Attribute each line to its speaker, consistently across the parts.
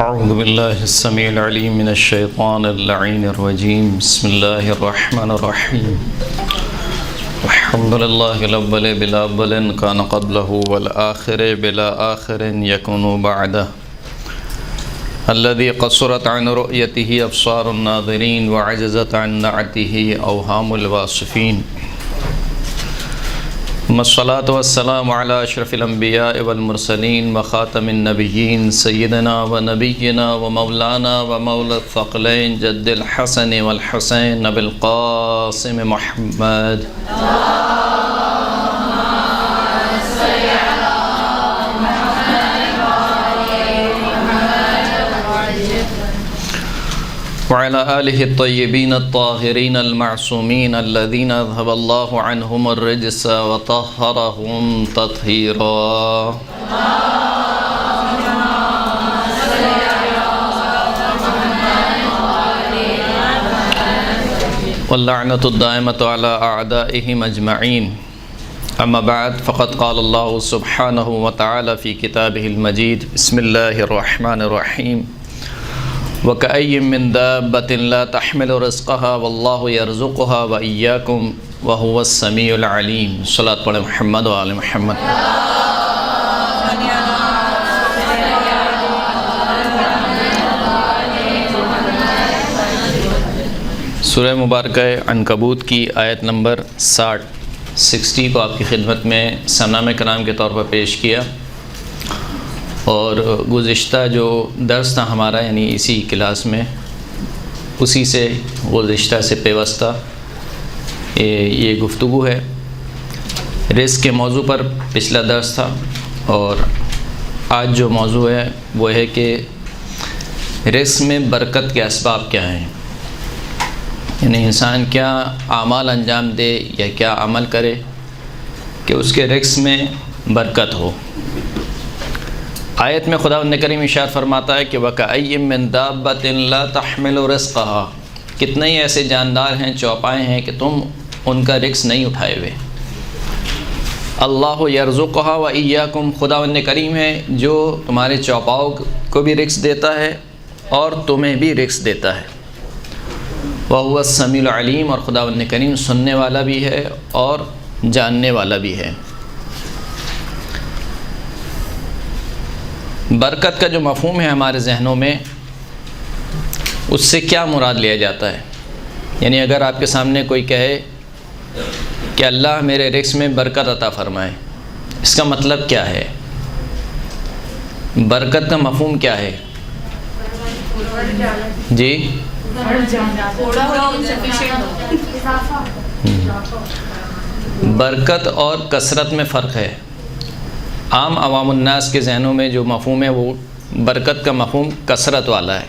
Speaker 1: اعوذ باللہ السمیع العلیم من الشیطان اللعین الرجیم بسم اللہ الرحمن الرحیم الحمد للہ الاول بلا اول کان قبلہ والآخر بلا آخر یکون بعدہ الذي قصرت عن رؤيته ابصار الناظرین وعجزت عن نعته اوہام الواصفین الصلاة والسلام على اشرف الانبیاء والمرسلین وخاتم النبیین سیدنا و نبینا و مولانا و مولا الثقلین جد الحسن والحسین ابی القاسم محمد وعلى آله الطيبين الطاهرين المعصومين الذين أذهب الله عنهم الرجس وطهرهم تطهيرا واللعنة الدائمة على أعدائهم أجمعين أما بعد فقد قال الله سبحانه وتعالى في كتابه المجيد بسم الله الرحمن الرحيم وَكَأَيٍّ مِّن دَابَّةٍ لَا تَحْمِلُ رِزْقَهَا وَاللَّهُ يَرْزُقُهَا وَإِيَّاكُمْ وَهُوَ السَّمِيعُ الْعَلِيمُ صلاۃ پڑھیں محمد و آل محمد۔ سورہ مبارکہ عنکبوت کی آیت نمبر 60 کو آپ کی خدمت میں سنامہ کرام کے طور پر پیش کیا، اور گزشتہ جو درس تھا ہمارا یعنی اسی کلاس میں اسی سے گزشتہ سے پیوستہ یہ گفتگو ہے۔ رزق کے موضوع پر پچھلا درس تھا، اور آج جو موضوع ہے وہ ہے کہ رزق میں برکت کے اسباب کیا ہیں، یعنی انسان کیا اعمال انجام دے یا کیا عمل کرے کہ اس کے رزق میں برکت ہو۔ آیت میں خداوند کریم ارشاد فرماتا ہے کہ وَكَأَيٍّ مِّن دَابَّةٍ لَا تَحْمِلُ رِزْقَهَا، کتنے ہی ایسے جاندار ہیں، چوپائے ہیں کہ تم ان کا رزق نہیں اٹھائے ہوئے۔ اللہ یرزقها وَإِيَّاكُمْ، خداوند کریم ہے جو تمہارے چوپاؤں کو بھی رزق دیتا ہے اور تمہیں بھی رزق دیتا ہے۔ وَهُوَ السَّمِيعُ الْعَلِيمُ، اور خداوند کریم سننے والا بھی ہے اور جاننے والا بھی ہے۔ برکت کا جو مفہوم ہے ہمارے ذہنوں میں، اس سے کیا مراد لیا جاتا ہے؟ یعنی اگر آپ کے سامنے کوئی کہے کہ اللہ میرے رزق میں برکت عطا فرمائے، اس کا مطلب کیا ہے؟ برکت کا مفہوم کیا ہے؟ جی برکت اور کثرت میں فرق ہے۔ عام عوام الناس کے ذہنوں میں جو مفہوم ہے وہ برکت کا مفہوم کثرت والا ہے،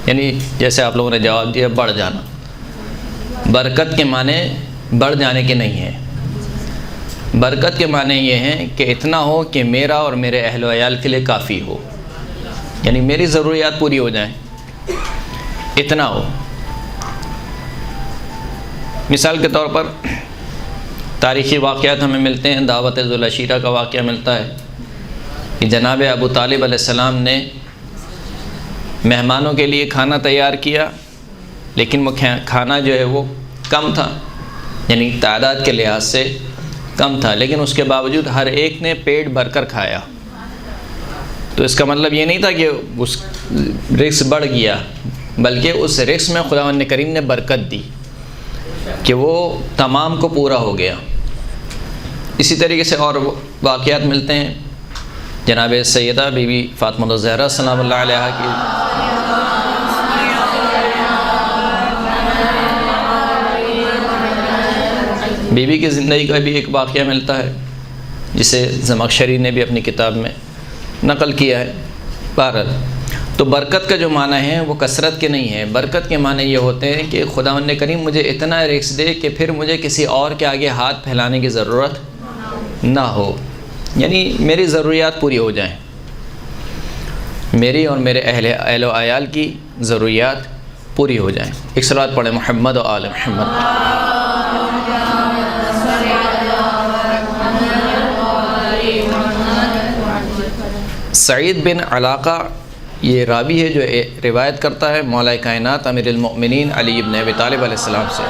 Speaker 1: یعنی جیسے آپ لوگوں نے جواب دیا بڑھ جانا۔ برکت کے معنی بڑھ جانے کے نہیں ہیں، برکت کے معنی یہ ہیں کہ اتنا ہو کہ میرا اور میرے اہل و عیال کے لیے کافی ہو، یعنی میری ضروریات پوری ہو جائیں، اتنا ہو۔ مثال کے طور پر تاریخی واقعات ہمیں ملتے ہیں۔ دعوت ذوالعشیرہ کا واقعہ ملتا ہے کہ جناب ابو طالب علیہ السلام نے مہمانوں کے لیے کھانا تیار کیا، لیکن وہ کھانا جو ہے وہ کم تھا، یعنی تعداد کے لحاظ سے کم تھا، لیکن اس کے باوجود ہر ایک نے پیٹ بھر کر کھایا۔ تو اس کا مطلب یہ نہیں تھا کہ اس رزق بڑھ گیا، بلکہ اس رزق میں خداوند کریم نے برکت دی کہ وہ تمام کو پورا ہو گیا۔ اسی طریقے سے اور واقعات ملتے ہیں۔ جناب سیدہ بی بی فاطمہ الزہرا سلام اللہ علیہا کی بی بی کی زندگی کا بھی ایک واقعہ ملتا ہے، جسے زمخشری نے بھی اپنی کتاب میں نقل کیا ہے۔ بہرحال تو برکت کا جو معنی ہے وہ کثرت کے نہیں ہے، برکت کے معنی یہ ہوتے ہیں کہ خداوند کریم مجھے اتنا رزق دے کہ پھر مجھے کسی اور کے آگے ہاتھ پھیلانے کی ضرورت نہ ہو، یعنی میری ضروریات پوری ہو جائیں، میری اور میرے اہل و عیال کی ضروریات پوری ہو جائیں۔ ایک صلوات پڑھیں محمد و آل محمد۔ سعید بن علاقہ یہ راوی ہے جو روایت کرتا ہے مولا کائنات امیر المؤمنین علی ابن ابی طالب علیہ السلام سے۔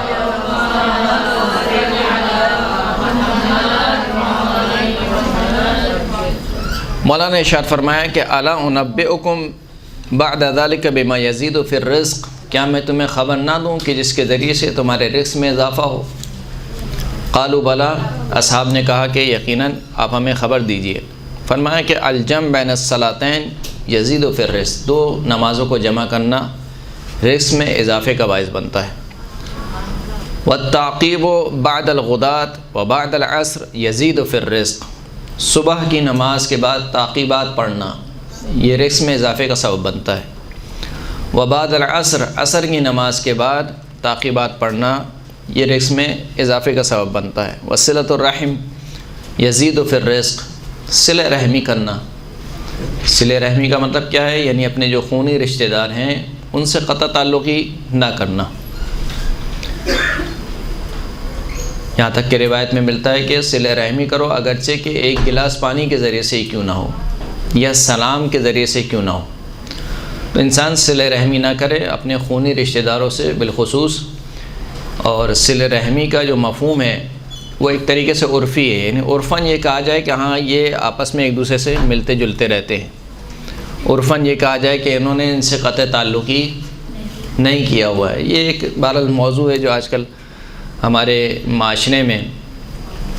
Speaker 1: مولانا نے ارشاد فرمایا کہ الا انبئکم بعد ذلک بما یزید فی الرزق، کیا میں تمہیں خبر نہ دوں کہ جس کے ذریعے سے تمہارے رزق میں اضافہ ہو؟ قالوا بلا، اصحاب نے کہا کہ یقیناً آپ ہمیں خبر دیجئے۔ فرمایا کہ الجمع بین الصلاتین یزید فی الرزق، دو نمازوں کو جمع کرنا رزق میں اضافے کا باعث بنتا ہے۔ والتعقیب بعد الغداۃ وبعد العصر یزید فی الرزق، صبح کی نماز کے بعد تعقیبات پڑھنا یہ رزق میں اضافے کا سبب بنتا ہے۔ وبعد العصر، عصر کی نماز کے بعد تعقیبات پڑھنا یہ رزق میں اضافے کا سبب بنتا ہے۔ وصلۃ الرحم یزید فی الرزق، صلہ رحمی کرنا، صلہ رحمی کا مطلب کیا ہے؟ یعنی اپنے جو خونی رشتہ دار ہیں ان سے قطع تعلقی نہ کرنا۔ یہاں تک کہ روایت میں ملتا ہے کہ صلہ رحمی کرو اگرچہ کہ ایک گلاس پانی کے ذریعے سے ہی کیوں نہ ہو یا سلام کے ذریعے سے کیوں نہ ہو۔ تو انسان صلہ رحمی نہ کرے اپنے خونی رشتہ داروں سے بالخصوص، اور صلہ رحمی کا جو مفہوم ہے وہ ایک طریقے سے عرفی ہے، یعنی عرفاً یہ کہا جائے کہ ہاں یہ آپس میں ایک دوسرے سے ملتے جلتے رہتے ہیں، عرفاً یہ کہا جائے کہ انہوں نے ان سے قطع تعلقی نہیں کیا ہوا ہے۔ یہ ایک بہرحال موضوع ہے جو آج کل ہمارے معاشرے میں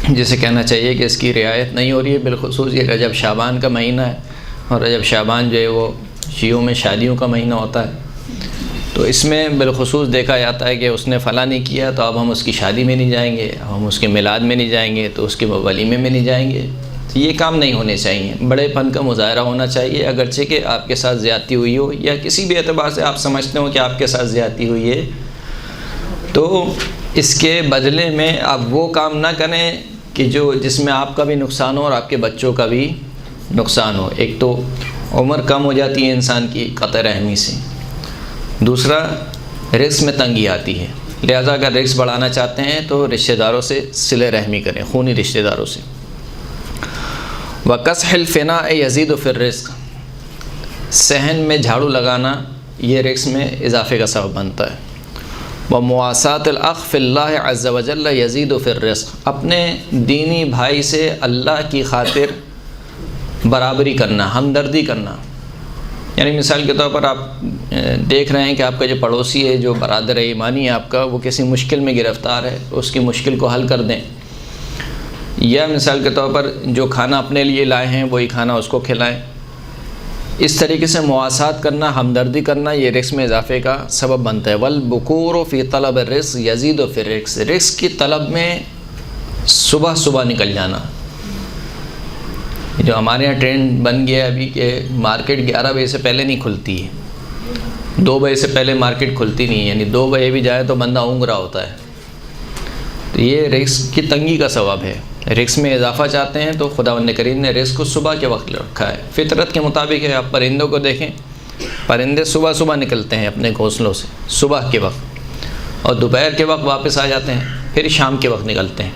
Speaker 1: جسے کہنا چاہیے کہ اس کی رعایت نہیں ہو رہی ہے، بالخصوص یہ رجب شعبان کا مہینہ ہے، اور رجب شعبان جو ہے وہ شیعوں میں شادیوں کا مہینہ ہوتا ہے، تو اس میں بالخصوص دیکھا جاتا ہے کہ اس نے فلاں نہیں کیا تو اب ہم اس کی شادی میں نہیں جائیں گے، ہم اس کے میلاد میں نہیں جائیں گے، تو اس کے ولیمے میں نہیں جائیں گے۔ تو یہ کام نہیں ہونے چاہیے، بڑے پن کا مظاہرہ ہونا چاہیے، اگرچہ کہ آپ کے ساتھ زیادتی ہوئی ہو یا کسی بھی اعتبار سے آپ سمجھتے ہو کہ آپ کے ساتھ زیادتی ہوئی ہے، تو اس کے بدلے میں آپ وہ کام نہ کریں کہ جس میں آپ کا بھی نقصان ہو اور آپ کے بچوں کا بھی نقصان ہو۔ ایک تو عمر کم ہو جاتی ہے انسان کی قطع رحمی سے، دوسرا رزق میں تنگی آتی ہے، لہذا اگر رزق بڑھانا چاہتے ہیں تو رشتہ داروں سے صلہ رحمی کریں، خونی رشتہ داروں سے۔ وَقَصْحِ الْفِنَاءِ يَزِيدُ فِي الرِّزْقِ، صحن میں جھاڑو لگانا یہ رزق میں اضافے کا سبب بنتا ہے۔ وَمُوَاسَاةِ الْأَخِ فِي اللَّهِ عَزَّ وَجَلَّ يَزِيدُ فِي الرِّزْقِ، اپنے دینی بھائی سے اللہ کی خاطر برابری کرنا، ہمدردی کرنا، یعنی مثال کے طور پر آپ دیکھ رہے ہیں کہ آپ کا جو پڑوسی ہے، جو برادر ایمانی ہے آپ کا، وہ کسی مشکل میں گرفتار ہے، اس کی مشکل کو حل کر دیں، یا مثال کے طور پر جو کھانا اپنے لیے لائے ہیں وہی کھانا اس کو کھلائیں۔ اس طریقے سے مواسات کرنا، ہمدردی کرنا یہ رزق میں اضافے کا سبب بنتا ہے۔ وَالْبُكُورُ فِي طَلَبِ الرِّزْقِ يَزِيدُ فِي الرِّزْقِ، رزق کی طلب میں صبح صبح نکل جانا۔ جو ہمارے یہاں ٹرینڈ بن گیا ہے ابھی کہ مارکیٹ 11 بجے سے پہلے نہیں کھلتی ہے، 2 بجے سے پہلے مارکیٹ کھلتی نہیں ہے، یعنی 2 بجے بھی جائے تو بندہ اونگ رہا ہوتا ہے، تو یہ رزق کی تنگی کا سبب ہے۔ رزق میں اضافہ چاہتے ہیں تو خداوند کریم نے رزق کو صبح کے وقت رکھا ہے، فطرت کے مطابق ہے۔ آپ پرندوں کو دیکھیں، پرندے صبح صبح نکلتے ہیں اپنے گھونسلوں سے صبح کے وقت، اور دوپہر کے وقت واپس آ جاتے ہیں، پھر شام کے وقت نکلتے ہیں۔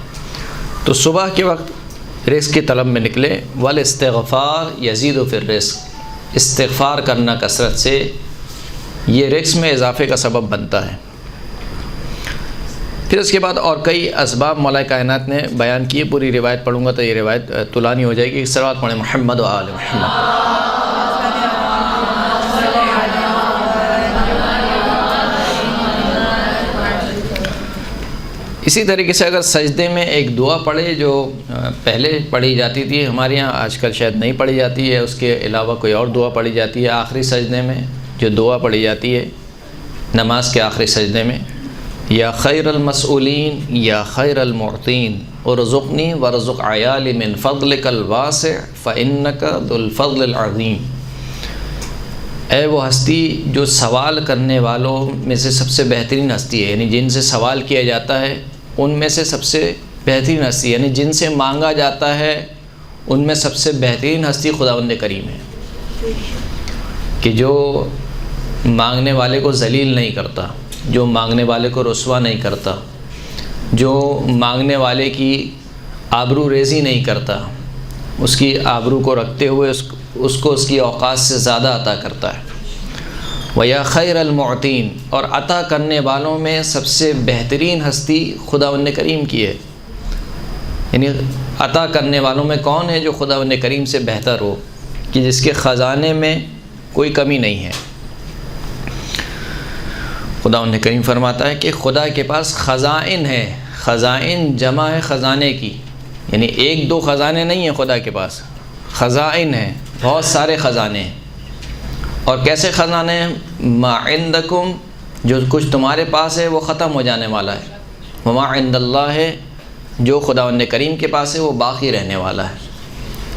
Speaker 1: تو صبح کے وقت رزق کی طلب میں نکلے۔ والاستغفار یزید فی الرزق، استغفار کرنا کثرت سے یہ رزق میں اضافے کا سبب بنتا ہے۔ پھر اس کے بعد اور کئی اسباب مولا کائنات نے بیان کیے، پوری روایت پڑھوں گا تو یہ روایت طولانی ہو جائے گی۔ صلوات پڑھیں محمد و آل محمد۔ اسی طریقے سے اگر سجدے میں ایک دعا پڑھے جو پہلے پڑھی جاتی تھی، ہمارے یہاں آج کل شاید نہیں پڑھی جاتی ہے، اس کے علاوہ کوئی اور دعا پڑھی جاتی ہے آخری سجدے میں، جو دعا پڑھی جاتی ہے نماز کے آخری سجدے میں، یا خیر المسئولین یا خیر المعطین ارزقنی ورزق عیالی من فضلک الواسع فانک ذو الفضل العظیم، اے وہ ہستی جو سوال کرنے والوں میں سے سب سے بہترین ہستی ہے، یعنی جن سے سوال کیا جاتا ہے ان میں سے سب سے بہترین ہستی، یعنی جن سے مانگا جاتا ہے ان میں سب سے بہترین ہستی خداوند کریم ہے، کہ جو مانگنے والے کو ذلیل نہیں کرتا، جو مانگنے والے کو رسوا نہیں کرتا، جو مانگنے والے کی آبرو ریزی نہیں کرتا، اس کی آبرو کو رکھتے ہوئے اس کو اس کی اوقات سے زیادہ عطا کرتا ہے۔ وَيَا خَيْرَ الْمُعْطِينَ، اور عطا کرنے والوں میں سب سے بہترین ہستی خداوند کریم کی ہے۔ یعنی عطا کرنے والوں میں کون ہے جو خداوند کریم سے بہتر ہو، کہ جس کے خزانے میں کوئی کمی نہیں ہے۔ خداوند کریم فرماتا ہے کہ خدا کے پاس خزائن ہے، خزائن جمع ہے خزانے کی، یعنی ایک دو خزانے نہیں ہیں خدا کے پاس، خزائن ہیں، بہت سارے خزانے ہیں۔ اور کیسے خزانے ہیں؟ ما عندکم، جو کچھ تمہارے پاس ہے وہ ختم ہو جانے والا ہے، وما عند اللہ ہے، جو خداوند کریم کے پاس ہے وہ باقی رہنے والا ہے۔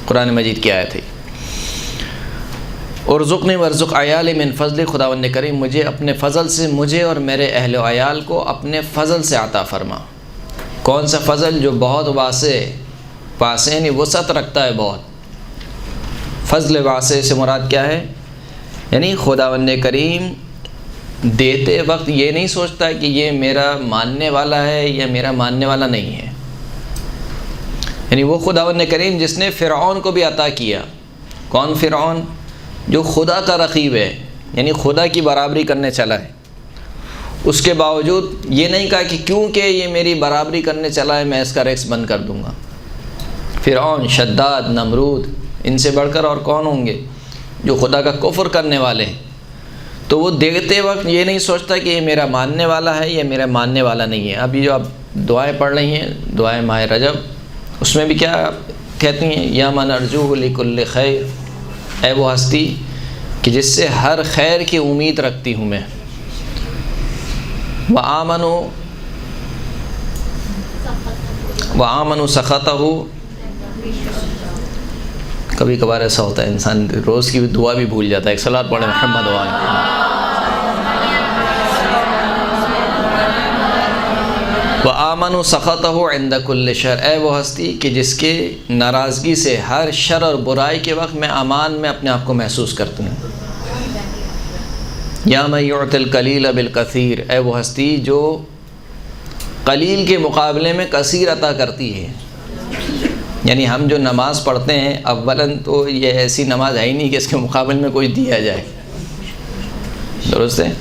Speaker 1: قرآن مجید کی آیت ہے۔ ارزقنی وارزق عیالی من فضل، خداوند کریم مجھے اپنے فضل سے، مجھے اور میرے اہل و عیال کو اپنے فضل سے عطا فرما۔ کون سا فضل؟ جو بہت واسع، واسع یعنی وسعت رکھتا ہے بہت۔ فضل واسع سے مراد کیا ہے؟ یعنی خداوند کریم دیتے وقت یہ نہیں سوچتا کہ یہ میرا ماننے والا ہے یا میرا ماننے والا نہیں ہے۔ یعنی وہ خداوند کریم جس نے فرعون کو بھی عطا کیا۔ کون فرعون؟ جو خدا کا رقیب ہے، یعنی خدا کی برابری کرنے چلا ہے، اس کے باوجود یہ نہیں کہا کہ کیونکہ یہ میری برابری کرنے چلا ہے میں اس کا ریکس بند کر دوں گا۔ فرعون، شداد، نمرود، ان سے بڑھ کر اور کون ہوں گے جو خدا کا کفر کرنے والے ہیں۔ تو وہ دیکھتے وقت یہ نہیں سوچتا کہ یہ میرا ماننے والا ہے یا میرا ماننے والا نہیں ہے۔ ابھی جو آپ دعائیں پڑھ رہی ہیں، دعائیں ماہ رجب، اس میں بھی کیا کہتی ہیں؟ یا من ارجو لکل خیر، اے وہ ہستی کہ جس سے ہر خیر کی امید رکھتی ہوں میں۔ وآمنوا سخطہ، کبھی کبھار ایسا ہوتا ہے انسان روز کی دعا بھی بھول جاتا ہے۔ ایک صلوات پڑھیں محمد وآمنوا سخطہ عند کل شر، اے وہ ہستی کہ جس کے ناراضگی سے ہر شر اور برائی کے وقت میں امان میں اپنے آپ کو محسوس کرتی ہوں۔ یا من یعطی القلیل بالکثیر، اے وہ ہستی جو قلیل کے مقابلے میں کثیر عطا کرتی ہے۔ یعنی ہم جو نماز پڑھتے ہیں، اولاً تو یہ ایسی نماز ہے ہی نہیں کہ اس کے مقابل میں کوئی دیا جائے، درست ہے؟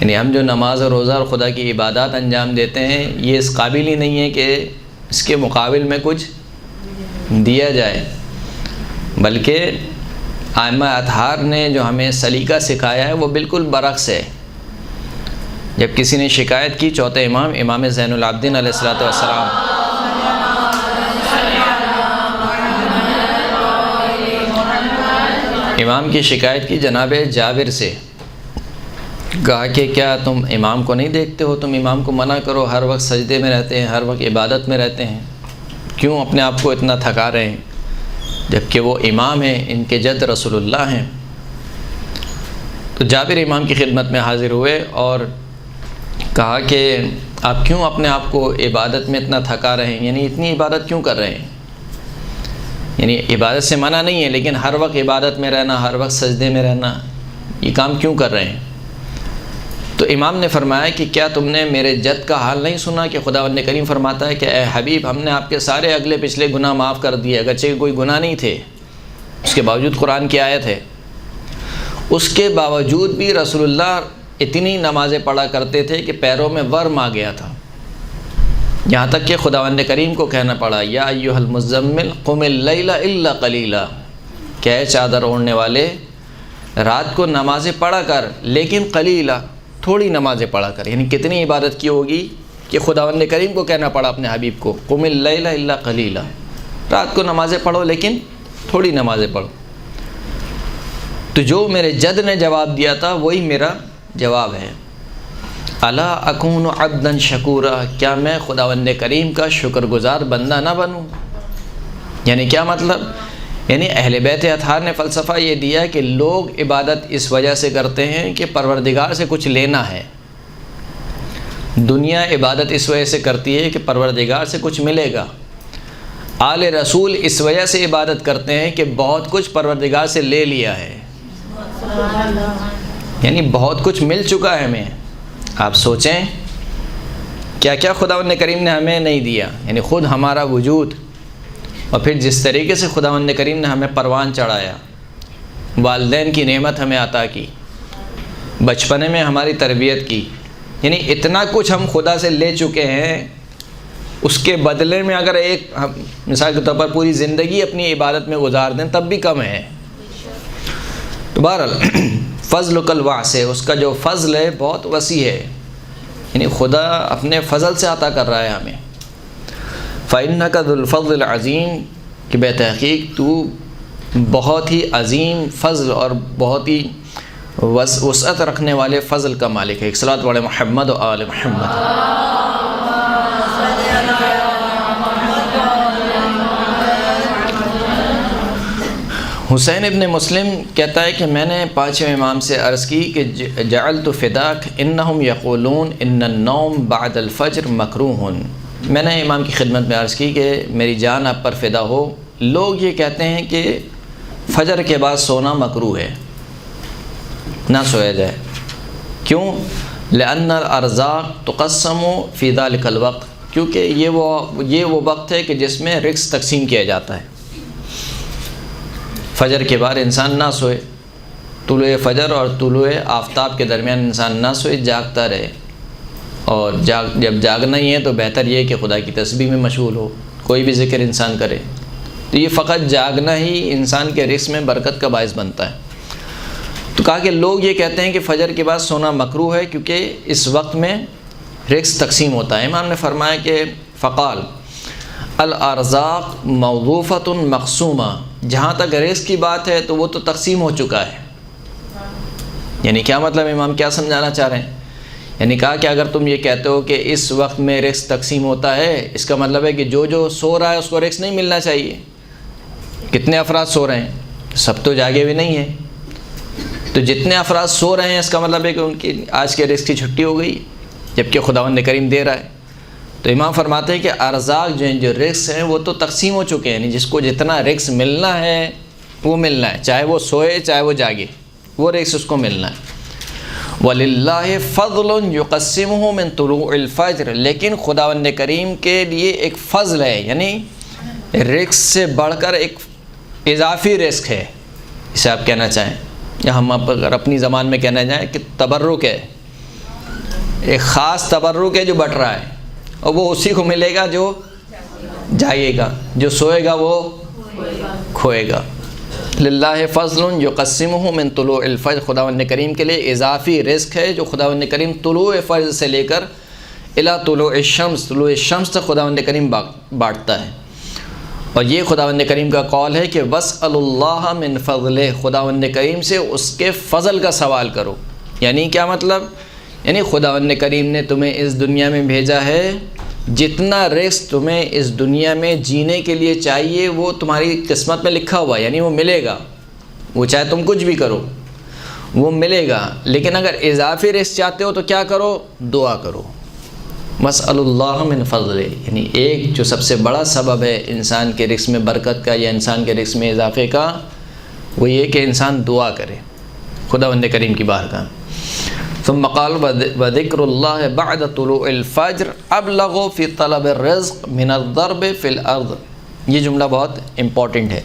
Speaker 1: یعنی ہم جو نماز اور روزہ اور خدا کی عبادات انجام دیتے ہیں، یہ اس قابل ہی نہیں ہے کہ اس کے مقابل میں کچھ دیا جائے، بلکہ ائمہ اطہار نے جو ہمیں سلیقہ سکھایا ہے وہ بالکل برعکس ہے۔ جب کسی نے شکایت کی، چوتھے امام، امام زین العابدین علیہ الصلوۃ والسلام، امام کی شکایت کی جناب جابر سے، کہا کہ کیا تم امام کو نہیں دیکھتے ہو؟ تم امام کو منع کرو، ہر وقت سجدے میں رہتے ہیں، ہر وقت عبادت میں رہتے ہیں، کیوں اپنے آپ کو اتنا تھکا رہے ہیں؟ جبکہ وہ امام ہیں، ان کے جد رسول اللہ ہیں۔ تو جابر امام کی خدمت میں حاضر ہوئے اور کہا کہ آپ کیوں اپنے آپ کو عبادت میں اتنا تھکا رہے ہیں؟ یعنی اتنی عبادت کیوں کر رہے ہیں؟ یعنی عبادت سے منع نہیں ہے، لیکن ہر وقت عبادت میں رہنا، ہر وقت سجدے میں رہنا، یہ کام کیوں کر رہے ہیں؟ تو امام نے فرمایا کہ کیا تم نے میرے جد کا حال نہیں سنا کہ خداوند کریم فرماتا ہے کہ اے حبیب، ہم نے آپ کے سارے اگلے پچھلے گناہ معاف کر دیے، اگرچہ کوئی گناہ نہیں تھے، اس کے باوجود قرآن کی آیت ہے، اس کے باوجود بھی رسول اللہ اتنی نمازیں پڑھا کرتے تھے کہ پیروں میں ورم آ گیا تھا، یہاں تک کہ خداوند کریم کو کہنا پڑا یا ایھا المزمل قم اللیل الا قلیلا، کہ اے چادر اوڑھنے والے رات کو نمازیں پڑھا کر لیکن قلیلا، تھوڑی نمازیں پڑھا کر۔ یعنی کتنی عبادت کی ہوگی کہ خداوند کریم کو کہنا پڑا اپنے حبیب کو قم اللیل الا قلیلا، رات کو نمازیں پڑھو لیکن تھوڑی نمازیں پڑھو۔ تو جو میرے جد نے جواب دیا تھا وہی میرا جواب ہے، الا اکون عبدا شکورا، کیا میں خداوند کریم کا شکر گزار بندہ نہ بنوں؟ یعنی کیا مطلب؟ یعنی اہل بیت اطہار نے فلسفہ یہ دیا کہ لوگ عبادت اس وجہ سے کرتے ہیں کہ پروردگار سے کچھ لینا ہے، دنیا عبادت اس وجہ سے کرتی ہے کہ پروردگار سے کچھ ملے گا، آل رسول اس وجہ سے عبادت کرتے ہیں کہ بہت کچھ پروردگار سے لے لیا ہے، یعنی بہت کچھ مل چکا ہے ہمیں۔ آپ سوچیں کیا کیا خداوند کریم نے ہمیں نہیں دیا، یعنی خود ہمارا وجود، اور پھر جس طریقے سے خداوند کریم نے ہمیں پروان چڑھایا، والدین کی نعمت ہمیں عطا کی، بچپنے میں ہماری تربیت کی، یعنی اتنا کچھ ہم خدا سے لے چکے ہیں، اس کے بدلے میں اگر ایک مثال کے طور پر پوری زندگی اپنی عبادت میں گزار دیں تب بھی کم ہے۔ تو بہرحال فضل کل واسع، اس کا جو فضل ہے بہت وسیع ہے، یعنی خدا اپنے فضل سے عطا کر رہا ہے ہمیں۔ فَإِنَّكَ ذُو الْفَضْلِ الْعَظِيمِ، کہ بے تحقیق تو بہت ہی عظیم فضل اور بہت ہی وسعت رکھنے والے فضل کا مالک ہے۔ ایک صلوات پڑھیں محمد و آل محمد۔ حسین ابن مسلم کہتا ہے کہ میں نے پانچویں امام سے عرض کی کہ جعلت فداک انہم یقولون ان النوم بعد الفجر مکروہ۔ میں نے امام کی خدمت میں عرض کی کہ میری جان آپ پر فدا ہو، لوگ یہ کہتے ہیں کہ فجر کے بعد سونا مکروہ ہے، نہ سویا جائے۔ کیوں؟ لأن الارزاق تقسم فی ذلک الوقت، کیونکہ یہ وہ وقت ہے کہ جس میں رزق تقسیم کیا جاتا ہے۔ فجر کے بعد انسان نہ سوئے، طلوع فجر اور طلوع آفتاب کے درمیان انسان نہ سوئے، جاگتا رہے، اور جب جاگنا ہی ہے تو بہتر یہ کہ خدا کی تسبیح میں مشغول ہو، کوئی بھی ذکر انسان کرے۔ تو یہ فقط جاگنا ہی انسان کے رزق میں برکت کا باعث بنتا ہے۔ تو کہا کہ لوگ یہ کہتے ہیں کہ فجر کے بعد سونا مکروہ ہے کیونکہ اس وقت میں رزق تقسیم ہوتا ہے۔ امام نے فرمایا کہ فقال الارزاق موظوفۃ مقسومہ، جہاں تک رزق کی بات ہے تو وہ تو تقسیم ہو چکا ہے۔ یعنی کیا مطلب، امام کیا سمجھانا چاہ رہے ہیں؟ یعنی کہا کہ اگر تم یہ کہتے ہو کہ اس وقت میں رزق تقسیم ہوتا ہے، اس کا مطلب ہے کہ جو سو رہا ہے اس کو رزق نہیں ملنا چاہیے۔ کتنے افراد سو رہے ہیں؟ سب تو جاگے ہوئے نہیں ہیں، تو جتنے افراد سو رہے ہیں اس کا مطلب ہے کہ ان کی آج کے رزق کی چھٹی ہو گئی، جبکہ خداوند کریم دے رہا ہے۔ تو امام فرماتے ہیں کہ ارزاق جو رزق ہیں وہ تو تقسیم ہو چکے ہیں، یعنی جس کو جتنا رزق ملنا ہے وہ ملنا ہے، چاہے وہ سوئے چاہے وہ جاگے، وہ رزق اس کو ملنا ہے۔ وَلِلَّهِ فَضْلٌ يُقَسِّمُهُ مِن طُلُوعِ الْفَجْرِ، لیکن خداوند کریم کے لیے ایک فضل ہے، یعنی رزق سے بڑھ کر ایک اضافی رزق ہے، اسے آپ کہنا چاہیں، یا ہم اگر اپنی زبان میں کہنا چاہیں کہ تبرک ہے، ایک خاص تبرک ہے جو بٹ رہا ہے، اور وہ اسی کو ملے گا جو جائے گا، جو سوئے گا وہ کھوئے گا۔ للہ فضل یقسمہ من طلوع الفجر، خداوند کریم کے لیے اضافی رزق ہے جو خداوند کریم طلوع فجر سے لے کر الی طلوع الشمس، طلوع الشمس تک خداوند کریم بانٹتا ہے۔ اور یہ خداوند کریم کا قول ہے کہ واسأل اللہ من فضلہ، خداوند کریم سے اس کے فضل کا سوال کرو۔ یعنی کیا مطلب؟ یعنی خداوند کریم نے تمہیں اس دنیا میں بھیجا ہے، جتنا رزق تمہیں اس دنیا میں جینے کے لیے چاہیے وہ تمہاری قسمت میں لکھا ہوا ہے، یعنی وہ ملے گا، وہ چاہے تم کچھ بھی کرو وہ ملے گا۔ لیکن اگر اضافی رزق چاہتے ہو تو کیا کرو؟ دعا کرو۔ واسأل اللہ من فضلہ، یعنی ایک جو سب سے بڑا سبب ہے انسان کے رزق میں برکت کا یا انسان کے رزق میں اضافے کا، وہ یہ کہ انسان دعا کرے خداوند کریم کی بارگاہ۔ ثم قال وذکر اللہ بعد طلوع الفجر ابلغ فی طلب الرزق من الضرب فی الارض، یہ جملہ بہت امپورٹنٹ ہے۔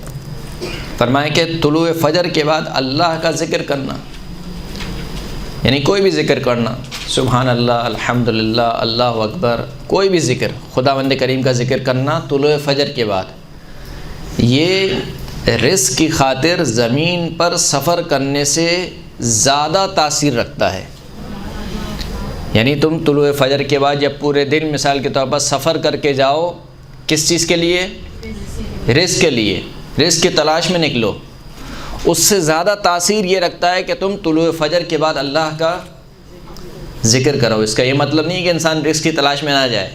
Speaker 1: فرمائے کہ طلوع فجر کے بعد اللہ کا ذکر کرنا، یعنی کوئی بھی ذکر کرنا، سبحان اللہ، الحمدللہ، اللہ اکبر، کوئی بھی ذکر، خداوند کریم کا ذکر کرنا طلوع فجر کے بعد، یہ رزق کی خاطر زمین پر سفر کرنے سے زیادہ تاثیر رکھتا ہے۔ یعنی تم طلوع فجر کے بعد جب پورے دن مثال کے طور پر سفر کر کے جاؤ، کس چیز کے لیے؟ رزق کے لیے، رزق کی تلاش میں نکلو، اس سے زیادہ تاثیر یہ رکھتا ہے کہ تم طلوع فجر کے بعد اللہ کا ذکر کرو۔ اس کا یہ مطلب نہیں کہ انسان رزق کی تلاش میں نہ جائے،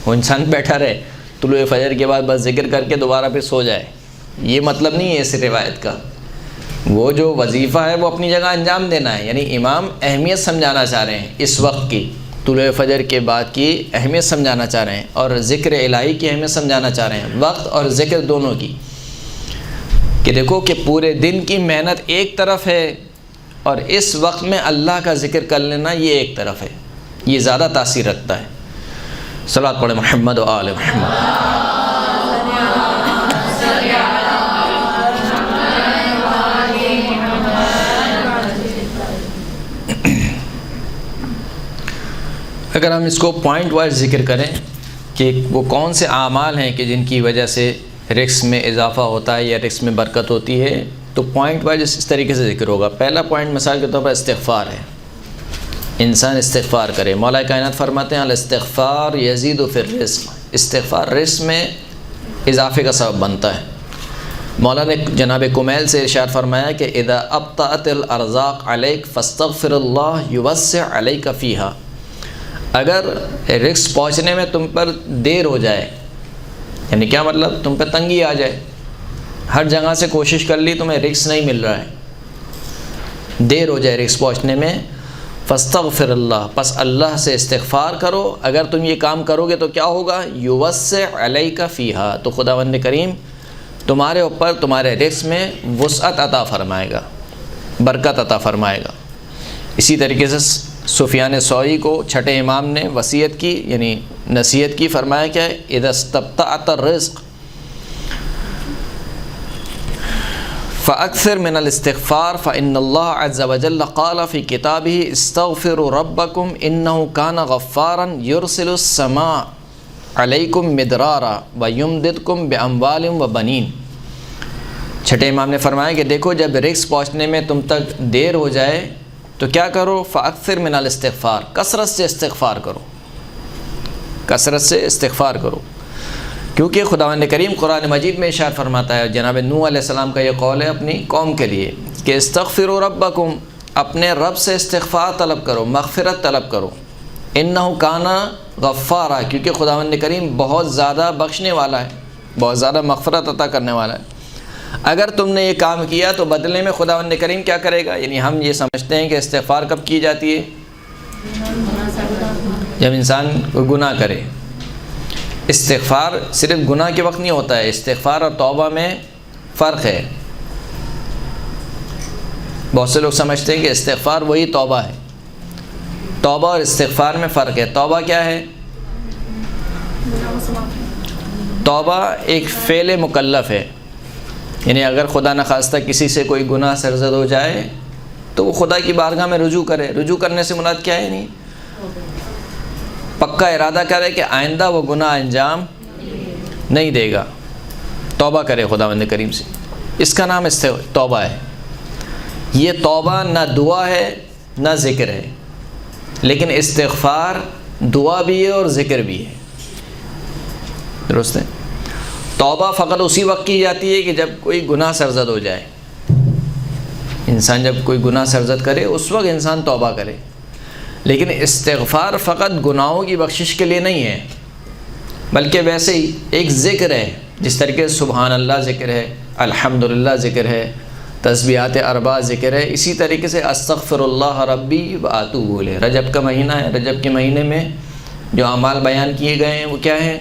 Speaker 1: وہ انسان بیٹھا رہے طلوع فجر کے بعد بس ذکر کر کے دوبارہ پھر سو جائے، یہ مطلب نہیں ہے اس روایت کا۔ وہ جو وظیفہ ہے وہ اپنی جگہ انجام دینا ہے، یعنی امام اہمیت سمجھانا چاہ رہے ہیں اس وقت کی، طلوع فجر کے بعد کی اہمیت سمجھانا چاہ رہے ہیں، اور ذکر الہی کی اہمیت سمجھانا چاہ رہے ہیں، وقت اور ذکر دونوں کی، کہ دیکھو کہ پورے دن کی محنت ایک طرف ہے اور اس وقت میں اللہ کا ذکر کر لینا یہ ایک طرف ہے، یہ زیادہ تاثیر رکھتا ہے۔ صلوات پڑھیں محمد و آل محمد۔ اگر ہم اس کو پوائنٹ وائز ذکر کریں کہ وہ کون سے اعمال ہیں کہ جن کی وجہ سے رزق میں اضافہ ہوتا ہے یا رزق میں برکت ہوتی ہے، تو پوائنٹ وائز اس طریقے سے ذکر ہوگا۔ پہلا پوائنٹ مثال کے طور پر استغفار ہے، انسان استغفار کرے۔ مولا کائنات فرماتے ہیں الاستغفار یزید فی الرزق، استغفار رزق میں اضافے کا سبب بنتا ہے۔ مولا نے جناب کمیل سے ارشاد فرمایا کہ اذا ابطأت الارزاق علیک فاستغفر اللہ یوسع علیک فیہا، اگر رزق پہنچنے میں تم پر دیر ہو جائے، یعنی کیا مطلب، تم پہ تنگی آ جائے، ہر جگہ سے کوشش کر لی تمہیں رزق نہیں مل رہا ہے، دیر ہو جائے رزق پہنچنے میں، فاستغفر اللہ، پس اللہ سے استغفار کرو۔ اگر تم یہ کام کرو گے تو کیا ہوگا، یوسع علیک فیہا، تو خداوند کریم تمہارے اوپر تمہارے رزق میں وسعت عطا فرمائے گا، برکت عطا فرمائے گا۔ اسی طریقے سے سفیان ثوری کو چھٹے امام نے وصیت کی، یعنی نصیحت کی، فرمایا کیا ہے، اذا استبطأت الرزق فاکثر من الاستغفار فإن اللہ عز وجل قال فی کتابہ استغفروا ربکم انہ کان غفارا یرسل السماء علیکم مدرارا ویمددکم باموال وبنین۔ چھٹے امام نے فرمایا کہ دیکھو جب رزق پہنچنے میں تم تک دیر ہو جائے تو کیا کرو، فاکثر من الاستغفار، کثرت سے استغفار کرو، کثرت سے استغفار کرو، کیونکہ خداوند کریم قرآن مجید میں ارشاد فرماتا ہے، جناب نوح علیہ السلام کا یہ قول ہے اپنی قوم کے لیے کہ استغفروا ربکم، اپنے رب سے استغفار طلب کرو، مغفرت طلب کرو، انہ کان غفارا، کیونکہ خداوند کریم بہت زیادہ بخشنے والا ہے، بہت زیادہ مغفرت عطا کرنے والا ہے۔ اگر تم نے یہ کام کیا تو بدلے میں خداوند کریم کیا کرے گا، یعنی ہم یہ سمجھتے ہیں کہ استغفار کب کی جاتی ہے، جب انسان کوئی گناہ کرے۔ استغفار صرف گناہ کے وقت نہیں ہوتا ہے، استغفار اور توبہ میں فرق ہے۔ بہت سے لوگ سمجھتے ہیں کہ استغفار وہی توبہ ہے، توبہ اور استغفار میں فرق ہے۔ توبہ کیا ہے، توبہ ایک فعل مکلف ہے، یعنی اگر خدا نخواستہ کسی سے کوئی گناہ سرزد ہو جائے تو وہ خدا کی بارگاہ میں رجوع کرے۔ رجوع کرنے سے مراد کیا ہے، نہیں پکا ارادہ کرے کہ آئندہ وہ گناہ انجام نہیں دے گا، توبہ کرے خداوند کریم سے، اس کا نام توبہ ہے۔ یہ توبہ نہ دعا ہے نہ ذکر ہے، لیکن استغفار دعا بھی ہے اور ذکر بھی ہے، درست ہے۔ توبہ فقط اسی وقت کی جاتی ہے کہ جب کوئی گناہ سرزد ہو جائے، انسان جب کوئی گناہ سرزد کرے اس وقت انسان توبہ کرے، لیکن استغفار فقط گناہوں کی بخشش کے لیے نہیں ہے، بلکہ ویسے ہی ایک ذکر ہے، جس طریقے سے سبحان اللہ ذکر ہے، الحمدللہ ذکر ہے، تسبیحات اربع ذکر ہے، اسی طریقے سے استغفر اللہ ربی واتوب الیہ۔ رجب کا مہینہ ہے، رجب کے مہینے میں جو اعمال بیان کیے گئے ہیں وہ کیا ہیں،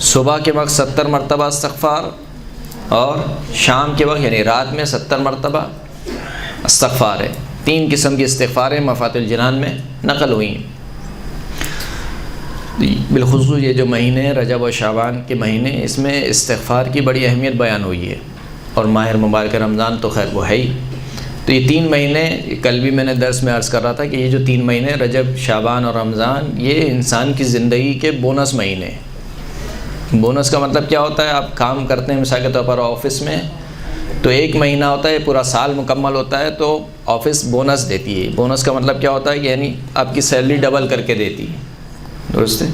Speaker 1: صبح کے وقت 70 مرتبہ استغفار، اور شام کے وقت یعنی رات میں 70 مرتبہ استغفار ہے۔ 3 قسم کی استغفاریں مفاتح الجنان میں نقل ہوئی ہیں۔ بالخصوص یہ جو مہینے ہیں رجب و شعبان کے مہینے، اس میں استغفار کی بڑی اہمیت بیان ہوئی ہے، اور ماہ مبارک رمضان تو خیر وہ ہے ہی۔ تو یہ 3 مہینے، کل بھی میں نے درس میں عرض کر رہا تھا کہ یہ جو 3 مہینے رجب، شعبان اور رمضان، یہ انسان کی زندگی کے بونس مہینے ہیں۔ بونس کا مطلب کیا ہوتا ہے، آپ کام کرتے ہیں مثال کے طور پر آفس میں، تو 1 مہینہ ہوتا ہے، پورا سال مکمل ہوتا ہے تو آفس بونس دیتی ہے۔ بونس کا مطلب کیا ہوتا ہے کہ یعنی آپ کی سیلری ڈبل کر کے دیتی ہے، درست ہے۔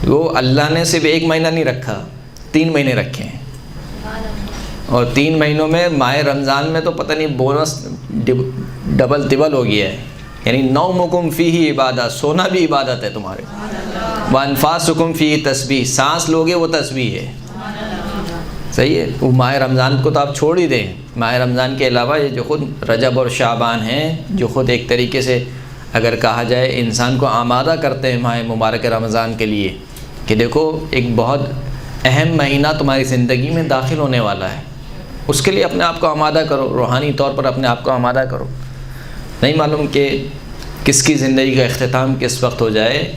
Speaker 1: وہ اللہ نے صرف 1 مہینہ نہیں رکھا، 3 مہینے رکھے ہیں، اور 3 مہینوں میں ماہ رمضان میں تو پتہ نہیں بونس ڈبل تبل ہو گیا ہے، یعنی نومکم فیہ عبادت، سونا بھی عبادت ہے تمہارے، وانفاسکم فیہ تسبیح، سانس لوگے وہ تسبیح ہے، صحیح ہے۔ وہ ماہ رمضان کو تو آپ چھوڑ ہی دیں، ماہ رمضان کے علاوہ یہ جو خود رجب اور شعبان ہیں، جو خود ایک طریقے سے اگر کہا جائے انسان کو آمادہ کرتے ہیں ماہ مبارک رمضان کے لیے، کہ دیکھو ایک بہت اہم مہینہ تمہاری زندگی میں داخل ہونے والا ہے، اس کے لیے اپنے آپ کو آمادہ کرو، روحانی طور پر اپنے آپ کو آمادہ کرو۔ نہیں معلوم کہ کس کی زندگی کا اختتام کس وقت ہو جائے۔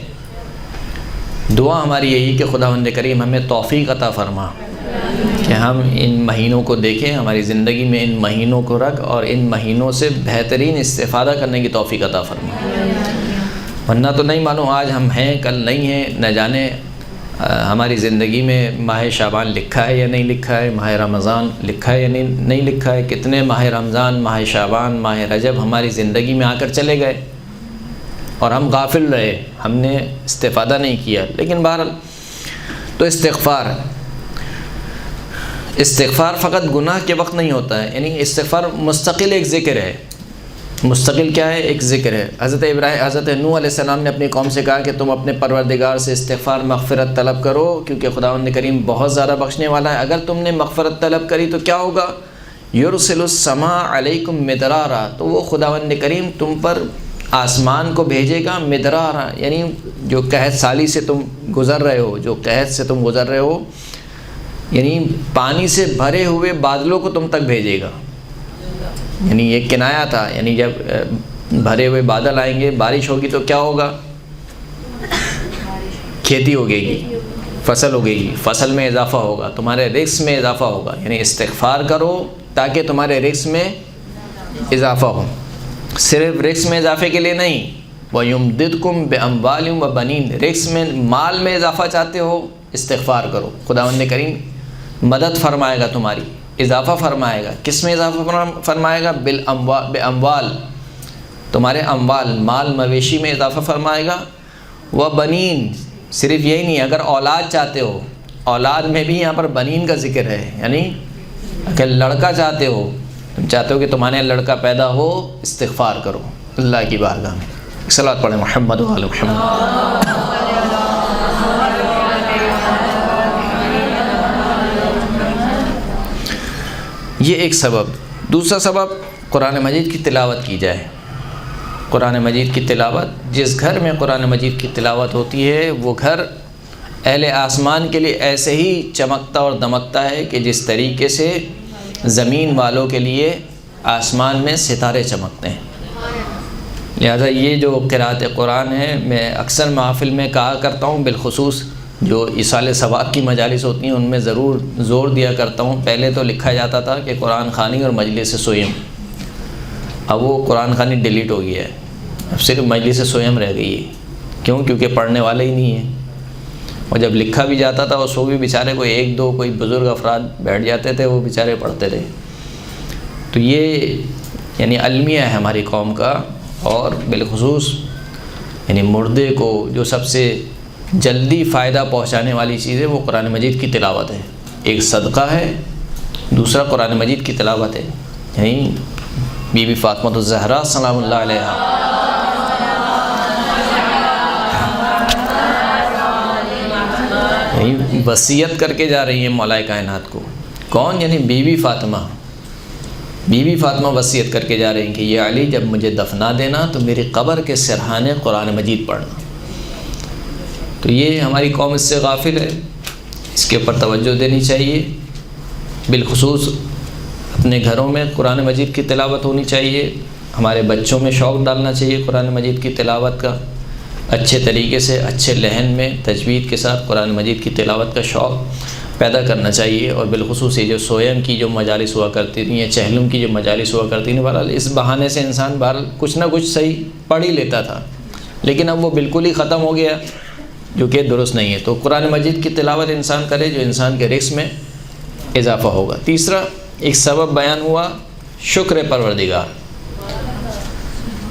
Speaker 1: دعا ہماری یہی کہ خداوند کریم ہمیں توفیق عطا فرما کہ ہم ان مہینوں کو دیکھیں، ہماری زندگی میں ان مہینوں کو رکھ، اور ان مہینوں سے بہترین استفادہ کرنے کی توفیق عطا فرما۔ ورنہ تو نہیں معلوم آج ہم ہیں کل نہیں ہیں، نہ جانے ہماری زندگی میں ماہ شعبان لکھا ہے یا نہیں لکھا ہے، ماہ رمضان لکھا ہے یا نہیں لکھا ہے، کتنے ماہ رمضان، ماہ شعبان، ماہ رجب ہماری زندگی میں آ کر چلے گئے اور ہم غافل رہے، ہم نے استفادہ نہیں کیا۔ لیکن بہرحال تو استغفار فقط گناہ کے وقت نہیں ہوتا ہے، یعنی استغفار مستقل ایک ذکر ہے۔ مستقل کیا ہے؟ ایک ذکر ہے۔ حضرت نوح علیہ السلام نے اپنی قوم سے کہا کہ تم اپنے پروردگار سے استغفار مغفرت طلب کرو، کیونکہ خداوند کریم بہت زیادہ بخشنے والا ہے۔ اگر تم نے مغفرت طلب کری تو کیا ہوگا؟ یرسل السماء علیکم مدرارا، تو وہ خداوند کریم تم پر آسمان کو بھیجے گا مدرارا، یعنی جو قحط سالی سے تم گزر رہے ہو، جو قحط سے تم گزر رہے ہو، یعنی پانی سے بھرے ہوئے بادلوں کو تم تک بھیجے گا۔ یعنی یہ کنایا تھا، یعنی جب بھرے ہوئے بادل آئیں گے، بارش ہوگی تو کیا ہوگا؟ کھیتی ہوگی گی، فصل ہوگی گی، فصل میں اضافہ ہوگا، تمہارے رزق میں اضافہ ہوگا۔ یعنی استغفار کرو تاکہ تمہارے رزق میں اضافہ ہو، صرف رزق میں اضافے کے لیے نہیں۔ وَيُمْدِدْكُمْ بِأَمْوَالٍ وَبَنِينَ، رزق میں مال میں اضافہ چاہتے ہو، استغفار کرو، خداوند کریم مدد فرمائے گا، تمہاری اضافہ فرمائے گا۔ کس میں اضافہ فرمائے گا؟ بِالْأَمْوَال، تمہارے اموال، مال مویشی میں اضافہ فرمائے گا۔ وَبَنِينَ، صرف یہی نہیں، اگر اولاد چاہتے ہو، اولاد میں بھی یہاں پر بنین کا ذکر ہے، یعنی اگر لڑکا چاہتے ہو، تم چاہتے ہو کہ تمہارے لڑکا پیدا ہو، استغفار کرو اللہ کی بارگاہ میں۔ صلوات پڑھیں محمد و آل محمد۔ یہ ایک سبب۔ دوسرا سبب، قرآن مجید کی تلاوت کی جائے۔ قرآن مجید کی تلاوت، جس گھر میں قرآن مجید کی تلاوت ہوتی ہے وہ گھر اہل آسمان کے لیے ایسے ہی چمکتا اور دمکتا ہے کہ جس طریقے سے زمین والوں کے لیے آسمان میں ستارے چمکتے ہیں۔ لہذا یہ جو قرأت قرآن ہے، میں اکثر محافل میں کہا کرتا ہوں، بالخصوص جو ایصال ثواب کی مجالس ہوتی ہیں ان میں ضرور زور دیا کرتا ہوں۔ پہلے تو لکھا جاتا تھا کہ قرآن خوانی اور مجلس سوئم، اب وہ قرآن خوانی ڈیلیٹ ہو گیا ہے، اب صرف مجلس سوئم رہ گئی ہے۔ کیوں؟ کیونکہ پڑھنے والے ہی نہیں ہیں، اور جب لکھا بھی جاتا تھا اس کو بھی بیچارے کوئی ایک دو کوئی بزرگ افراد بیٹھ جاتے تھے، وہ بیچارے پڑھتے رہے۔ تو یہ یعنی المیہ ہے ہماری قوم کا، اور بالخصوص یعنی مردے کو جو سب سے جلدی فائدہ پہنچانے والی چیز ہے وہ قرآن مجید کی تلاوت ہے۔ ایک صدقہ ہے، دوسرا قرآن مجید کی تلاوت ہے۔ یعنی بی بی فاطمہ الزہرا سلام اللہ علیہا یعنی وصیت کر کے جا رہی ہیں مولا کائنات کو۔ کون؟ یعنی بی بی فاطمہ وصیت کر کے جا رہی ہیں کہ یہ علی جب مجھے دفنا دینا تو میری قبر کے سرحانے قرآن مجید پڑھنا۔ تو یہ ہماری قوم اس سے غافل ہے، اس کے اوپر توجہ دینی چاہیے۔ بالخصوص اپنے گھروں میں قرآن مجید کی تلاوت ہونی چاہیے، ہمارے بچوں میں شوق ڈالنا چاہیے قرآن مجید کی تلاوت کا، اچھے طریقے سے اچھے لحن میں تجوید کے ساتھ قرآن مجید کی تلاوت کا شوق پیدا کرنا چاہیے۔ اور بالخصوص یہ جو سویم کی جو مجالس ہوا کرتی تھیں یا چہلم کی جو مجالس ہوا کرتی تھیں، بہرحال اس بہانے سے انسان بہرحال کچھ نہ کچھ صحیح پڑھ ہی لیتا تھا، لیکن اب وہ بالکل ہی ختم ہو گیا، جو کہ درست نہیں ہے۔ تو قرآن مجید کی تلاوت انسان کرے جو انسان کے رزق میں اضافہ ہوگا۔ تیسرا ایک سبب بیان ہوا، شکر پروردگار۔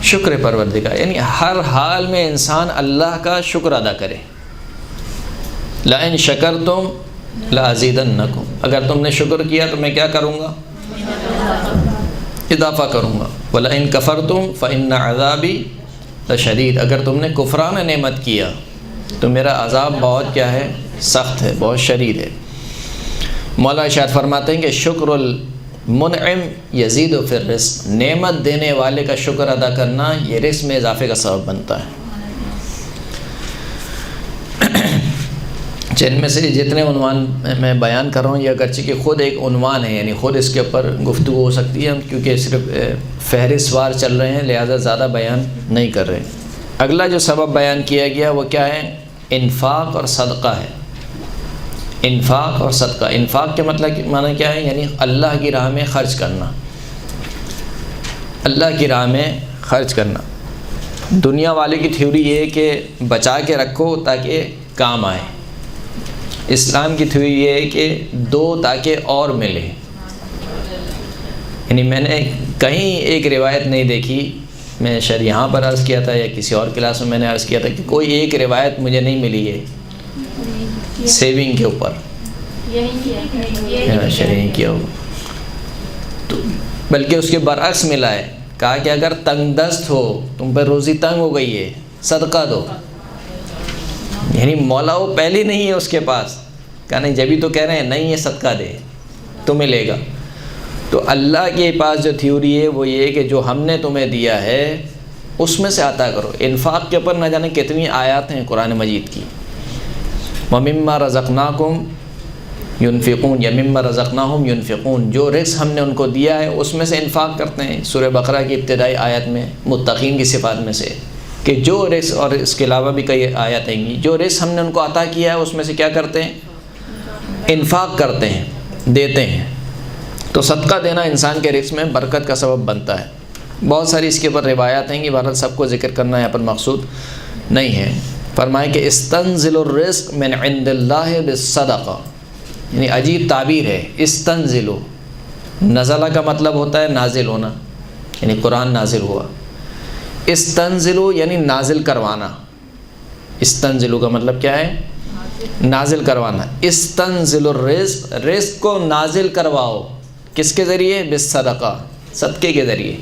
Speaker 1: شکر پروردگار یعنی ہر حال میں انسان اللہ کا شکر ادا کرے۔ لَإِن شَكَرْتُمْ لَأَزِيدَنَّكُمْ، اگر تم نے شکر کیا تو میں کیا کروں گا؟ اضافہ کروں گا۔ وَلَئِن كَفَرْتُمْ فَإِنَّ عَذَابِي لَشَدِيدٌ، اگر تم نے کفران نعمت کیا تو میرا عذاب بہت کیا ہے؟ سخت ہے، بہت شدید ہے۔ مولا ارشاد فرماتے ہیں کہ شکر المنعم یزید فی الرزق، نعمت دینے والے کا شکر ادا کرنا یہ رزق میں اضافے کا سبب بنتا ہے۔ جن میں سے جتنے عنوان میں بیان کر رہا ہوں یہ اگرچہ کہ خود ایک عنوان ہے، یعنی خود اس کے اوپر گفتگو ہو سکتی ہے، ہم کیونکہ صرف فہرست وار چل رہے ہیں لہذا زیادہ بیان نہیں کر رہے۔ اگلا جو سبب بیان کیا گیا وہ کیا ہے؟ انفاق اور صدقہ ہے۔ انفاق اور صدقہ، انفاق کے مطلب معنی کیا ہے؟ یعنی اللہ کی راہ میں خرچ کرنا، اللہ کی راہ میں خرچ کرنا۔ دنیا والے کی تھیوری یہ ہے کہ بچا کے رکھو تاکہ کام آئے، اسلام کی تھیوری یہ ہے کہ دو تاکہ اور ملے۔ یعنی میں نے کہیں ایک روایت نہیں دیکھی، میں شاید یہاں پر عرض کیا تھا یا کسی اور کلاس میں نے عرض کیا تھا کہ کوئی ایک روایت مجھے نہیں ملی ہے سیونگ کے اوپر، شرعی کیا ہو، تو بلکہ اس کے برعکس ملا ہے، کہا کہ اگر تنگ دست ہو، تم پہ روزی تنگ ہو گئی ہے، صدقہ دو۔ یعنی مولا وہ پہلے نہیں ہے اس کے پاس، کہا نہیں جبھی تو کہہ رہے ہیں نہیں یہ صدقہ دے تو ملے گا۔ تو اللہ کے پاس جو تھیوری ہے وہ یہ ہے کہ جو ہم نے تمہیں دیا ہے اس میں سے عطا کرو۔ انفاق کے اوپر نہ جانے کتنی آیات ہیں قرآن مجید کی، وَمِمَّا رَزَقْنَاكُمْ يُنْفِقُونَ یا مِمَّا رَزَقْنَاهُمْ يُنْفِقُونَ، جو رزق ہم نے ان کو دیا ہے اس میں سے انفاق کرتے ہیں۔ سورہ بقرہ کی ابتدائی آیت میں متقین کی صفات میں سے کہ جو رزق، اور اس کے علاوہ بھی کئی آیات ہیں گی، جو رزق ہم نے ان کو عطا کیا ہے اس میں سے کیا کرتے ہیں؟ انفاق کرتے ہیں، دیتے ہیں۔ تو صدقہ دینا انسان کے رزق میں برکت کا سبب بنتا ہے۔ بہت ساری اس کے اوپر روایات ہیں کہ بہرحال سب کو ذکر کرنا یہاں پر مقصود نہیں ہے۔ فرمائے کہ استنزل الرزق من عند اللہ بالصدقہ، یعنی عجیب تعبیر ہے، استنزلو، نزلہ کا مطلب ہوتا ہے نازل ہونا، یعنی قرآن نازل ہوا، استنزلو یعنی نازل کروانا، استنزلو کا مطلب کیا ہے؟ نازل کروانا۔ استنزل الرزق، رزق کو نازل کرواؤ، کس کے ذریعے؟ بالصدقہ، صدقے کے ذریعے۔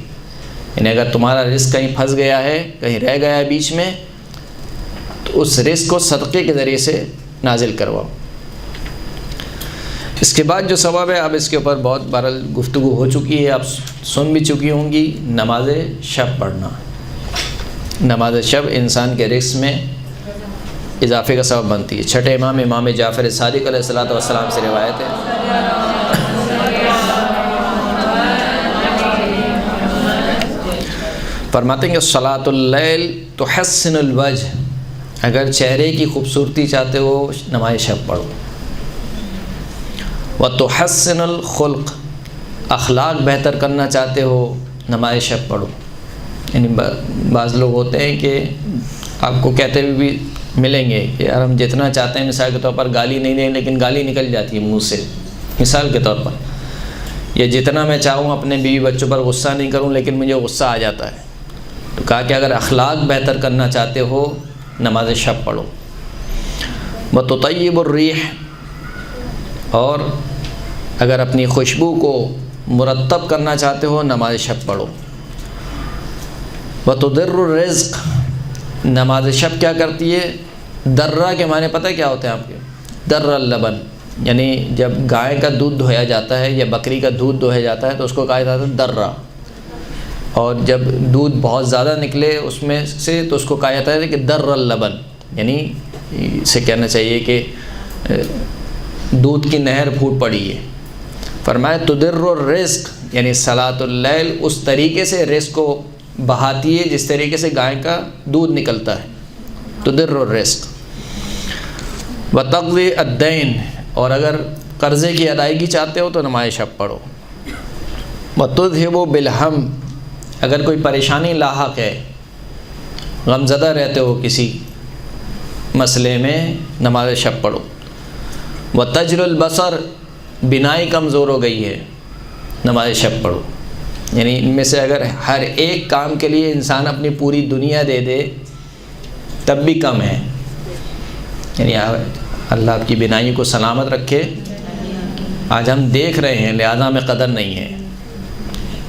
Speaker 1: یعنی اگر تمہارا رزق کہیں پھنس گیا ہے، کہیں رہ گیا ہے بیچ میں، تو اس رزق کو صدقے کے ذریعے سے نازل کرواؤ۔ اس کے بعد جو ثواب ہے، اب اس کے اوپر بہت بہرحال گفتگو ہو چکی ہے، آپ سن بھی چکی ہوں گی، نماز شب پڑھنا۔ نماز شب انسان کے رزق میں اضافے کا سبب بنتی ہے۔ چھٹے امام، امام جعفر صادق علیہ الصلوۃ والسلام سے روایت ہے، فرماتے ہیں کہ صلاۃ اللیل تحسن الوجہ، اگر چہرے کی خوبصورتی چاہتے ہو نماز شب پڑھو۔ وتحسن الخلق، اخلاق بہتر کرنا چاہتے ہو نماز شب پڑھو۔ یعنی بعض لوگ ہوتے ہیں کہ آپ کو کہتے ہوئے بھی ملیں گے کہ یار ہم جتنا چاہتے ہیں مثال کے طور پر گالی نہیں دیں، لیکن گالی نکل جاتی ہے منہ سے، مثال کے طور پر، یا جتنا میں چاہوں اپنے بیوی بچوں پر غصہ نہیں کروں لیکن مجھے غصہ آ جاتا ہے۔ تو کہا کہ اگر اخلاق بہتر کرنا چاہتے ہو نماز شب پڑھو۔ وتطیب الریح، اور اگر اپنی خوشبو کو مرتب کرنا چاہتے ہو نماز شب پڑھو۔ وتدر الرزق، نماز شب کیا کرتی ہے؟ درہ کے معنی پتہ کیا ہوتے ہیں آپ کے؟ در اللبن، یعنی جب گائے کا دودھ دھویا جاتا ہے یا بکری کا دودھ دھویا جاتا ہے تو اس کو کہا جاتا ہے درہ، اور جب دودھ بہت زیادہ نکلے اس میں سے تو اس کو کہا جاتا ہے کہ در اللبن، یعنی اسے کہنا چاہیے کہ دودھ کی نہر پھوٹ پڑی ہے۔ فرمایا تدر الرزق، یعنی صلاۃ اللیل اس طریقے سے رزق کو بہاتی ہے جس طریقے سے گائے کا دودھ نکلتا ہے، تدر الرزق۔ وتقضی الدین، اور اگر قرضے کی ادائیگی چاہتے ہو تو نماز شب پڑھو۔ وتذہب بالہم، اگر کوئی پریشانی لاحق ہے، غمزدہ رہتے ہو کسی مسئلے میں، نماز شب پڑھو۔ وتجل البصر، بینائی کمزور ہو گئی ہے، نماز شب پڑھو۔ یعنی ان میں سے اگر ہر ایک کام کے لیے انسان اپنی پوری دنیا دے دے تب بھی کم ہے۔ یعنی اللہ آپ کی بینائی کو سلامت رکھے۔ آج ہم دیکھ رہے ہیں لہذا ہمیں قدر نہیں ہے۔